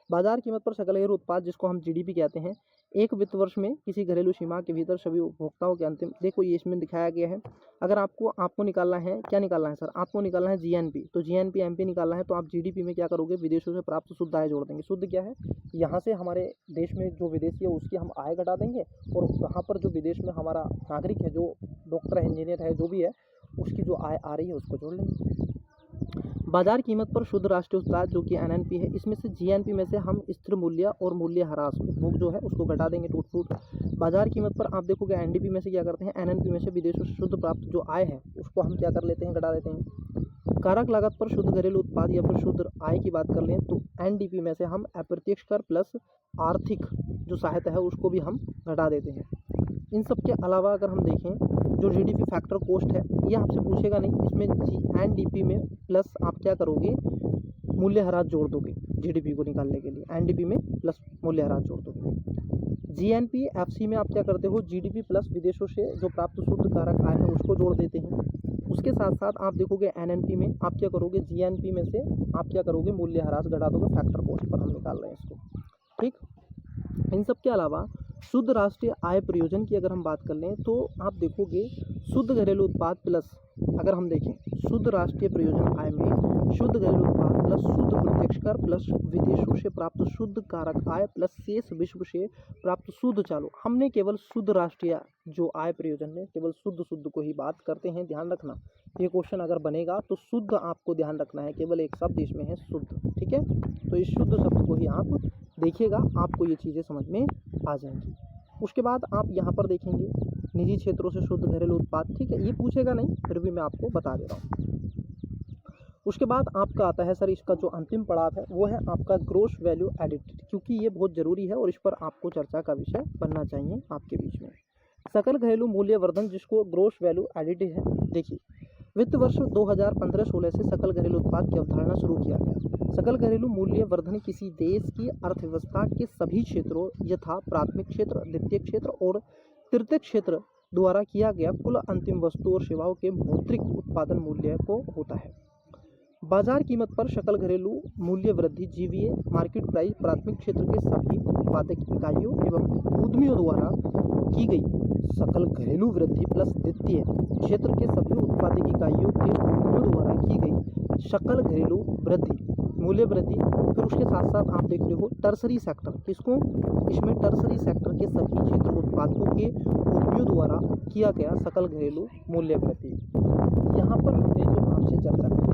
S1: बाजार कीमत पर सकल घरेलू उत्पाद जिसको हम GDP कहते हैं, एक वित्त वर्ष में किसी घरेलू सीमा के भीतर सभी उपभोक्ताओं के अंतिम, देखो ये इसमें दिखाया गया है। अगर आपको निकालना है, क्या निकालना है सर, आपको निकालना है GNP, तो GNP MP निकालना है तो आप GDP में क्या करोगे, विदेशों से प्राप्त शुद्ध आय जोड़ देंगे। शुद्ध क्या है, यहाँ से हमारे देश में जो विदेशी है उसकी हम आय घटा देंगे, और वहाँ पर जो विदेश में हमारा नागरिक है, जो डॉक्टर है, इंजीनियर है, जो भी है, उसकी जो आय आ रही है उसको जोड़ लेंगे। बाजार कीमत पर शुद्ध राष्ट्रीय उत्पाद जो कि NNP है, इसमें से GNP में से हम स्थिर मूल्य और मूल्य ह्रास उपभोग जो है उसको घटा देंगे टूट फूट। बाजार कीमत पर आप देखोगे NDP में से क्या करते हैं, NNP में से विदेशों से शुद्ध प्राप्त जो आय है उसको हम क्या कर लेते हैं, घटा देते हैं। कारक लागत पर शुद्ध घरेलू उत्पाद या फिर शुद्ध आय की बात कर लें तो NDP में से हम अप्रत्यक्ष कर प्लस आर्थिक जो सहायता है उसको भी हम घटा देते हैं। इन सब के अलावा अगर हम देखें जो GDP फैक्टर कॉस्ट है, ये आपसे पूछेगा नहीं, इसमें NDP में प्लस आप क्या करोगे, मूल्य ह्रास जोड़ दोगे GDP को निकालने के लिए, NDP में प्लस मूल्य ह्रास जोड़ दोगे। GNP/FC में आप क्या करते हो, GDP प्लस विदेशों से जो प्राप्त शुद्ध कारक आय है उसको जोड़ देते हैं। उसके साथ साथ आप देखोगे NNP में आप क्या करोगे, GNP में से आप क्या करोगे, मूल्यह्रास घटा दोगे, फैक्टर कॉस्ट पर हम निकाल रहे हैं इसको। ठीक, इन सब के अलावा शुद्ध राष्ट्रीय आय प्रयोजन की अगर हम बात कर लें तो आप देखोगे शुद्ध घरेलू उत्पाद प्लस, अगर हम देखें शुद्ध राष्ट्रीय प्रयोजन आय में शुद्ध घरेलू उत्पाद प्लस शुद्ध प्रत्यक्ष कर प्लस विदेशों से प्राप्त शुद्ध कारक आय प्लस शेष विश्व से प्राप्त शुद्ध चालू, हमने केवल शुद्ध राष्ट्रीय जो आय प्रयोजन में केवल शुद्ध को ही बात करते हैं। ध्यान रखना, ये क्वेश्चन अगर बनेगा तो शुद्ध आपको ध्यान रखना है, केवल एक शब्द इसमें है शुद्ध। ठीक है, तो इस शुद्ध शब्द को ही आप देखिएगा, आपको ये चीज़ें समझ में आ जाएंगी। उसके बाद आप यहाँ पर देखेंगे निजी क्षेत्रों से शुद्ध घरेलू उत्पाद। ठीक है, ये पूछेगा नहीं, फिर भी मैं आपको बता दे रहा हूँ। उसके बाद आपका आता है सर, इसका जो अंतिम पड़ाव है वो है आपका ग्रॉस वैल्यू एडिड, क्योंकि ये बहुत ज़रूरी है और इस पर आपको चर्चा का विषय बनना चाहिए आपके बीच में। सकल घरेलू मूल्य वर्धन जिसको ग्रॉस वैल्यू एडिड है, देखिए वित्त वर्ष 2015-16 से सकल घरेलू उत्पाद की अवधारणा शुरू किया गया। सकल घरेलू मूल्य वर्धन किसी देश की अर्थव्यवस्था के सभी क्षेत्रों यथा प्राथमिक क्षेत्र, द्वितीय क्षेत्र और तृतीय क्षेत्र द्वारा किया गया कुल अंतिम वस्तु और सेवाओं के मौद्रिक उत्पादन मूल्य को होता है। बाजार कीमत पर सकल घरेलू मूल्य वृद्धि जीवीए मार्केट प्राइस प्राथमिक क्षेत्र के सभी उत्पादक इकाइयों एवं उद्यमियों द्वारा की गई सकल घरेलू वृद्धि प्लस द्वितीय क्षेत्र के सभी उत्पादक इकाइयों के उद्यमियों द्वारा की गई सकल घरेलू वृद्धि मूल्य वृद्धि। फिर उसके साथ साथ आप देख रहे हो टर्सरी सेक्टर, किसको, इसमें टर्सरी सेक्टर के सभी क्षेत्र उत्पादकों के उद्यमियों द्वारा किया गया सकल घरेलू मूल्य वृद्धि। यहाँ पर हमने जो आपसे चर्चा करी,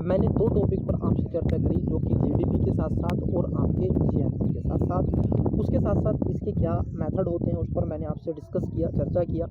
S1: मैंने दो टॉपिक पर आपसे चर्चा करी, जो कि GDP के साथ साथ और आपके GNP के साथ साथ, उसके साथ साथ इसके क्या मेथड होते हैं उस पर मैंने आपसे डिस्कस किया, चर्चा किया।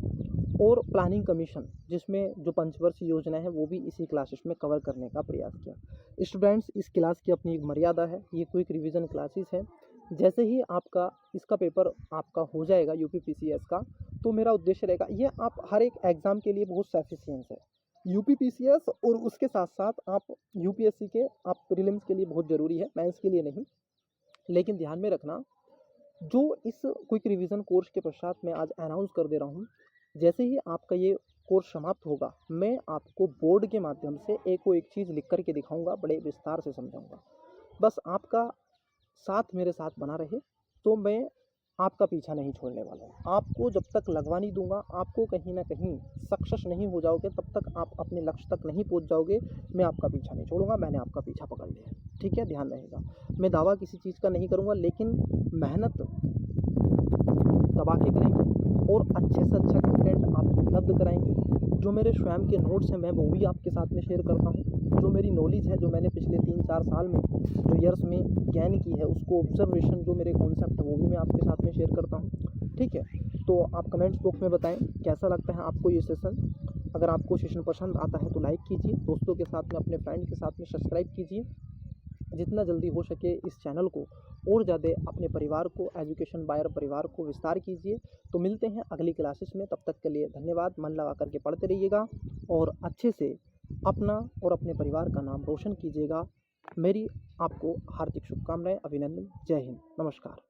S1: और प्लानिंग कमीशन जिसमें जो पंचवर्षीय योजना है वो भी इसी क्लासेस में कवर करने का प्रयास किया। स्टूडेंट्स, इस क्लास की अपनी एक मर्यादा है, ये क्विक रिवीजन क्लासेस है। जैसे ही आपका इसका पेपर आपका हो जाएगा UPPCS का, तो मेरा उद्देश्य रहेगा, ये आप हर एक एग्ज़ाम के लिए बहुत सफिशिएंट है। UPPCS और उसके साथ साथ आप UPSC के आप प्रीलिम्स के लिए बहुत ज़रूरी है, मेंस के लिए नहीं। लेकिन ध्यान में रखना, जो इस क्विक रिवीजन कोर्स के पश्चात मैं आज अनाउंस कर दे रहा हूँ, जैसे ही आपका ये कोर्स समाप्त होगा मैं आपको बोर्ड के माध्यम से एक चीज़ लिख कर के दिखाऊंगा, बड़े विस्तार से समझाऊंगा। बस आपका साथ मेरे साथ बना रहे तो मैं आपका पीछा नहीं छोड़ने वाला हूँ। आपको जब तक लगवा नहीं दूंगा, आपको कहीं ना कहीं सक्सेस नहीं हो जाओगे, तब तक आप अपने लक्ष्य तक नहीं पहुँच जाओगे। मैं आपका पीछा नहीं छोड़ूंगा, मैंने आपका पीछा पकड़ लिया। ठीक है, ध्यान रहेगा। मैं दावा किसी चीज़ का नहीं करूँगा, लेकिन मेहनत दबा के करेंगे और अच्छे से अच्छा कंटेंट आपको उपलब्ध कराएंगे। जो मेरे स्वयं के नोट्स हैं मैं वो भी आपके साथ में शेयर करता हूँ। जो मेरी नॉलेज है, जो मैंने पिछले 3-4 साल में जो ईयर्स में गेन की है, उसको ऑब्जर्वेशन जो मेरे कॉन्सेप्ट है वो भी मैं आपके साथ में शेयर करता हूँ। ठीक है, तो आप कमेंट्स बॉक्स में बताएं कैसा लगता है आपको ये सेशन। अगर आपको सेशन पसंद आता है तो लाइक कीजिए, दोस्तों के साथ में, अपने फ्रेंड के साथ में सब्सक्राइब कीजिए। जितना जल्दी हो सके इस चैनल को और ज़्यादा अपने परिवार को, एजुकेशन बायर परिवार को विस्तार कीजिए। तो मिलते हैं अगली क्लासेस में, तब तक के लिए धन्यवाद। मन लगा करके पढ़ते रहिएगा और अच्छे से अपना और अपने परिवार का नाम रोशन कीजिएगा। मेरी आपको हार्दिक शुभकामनाएं, अभिनंदन। जय हिंद, नमस्कार।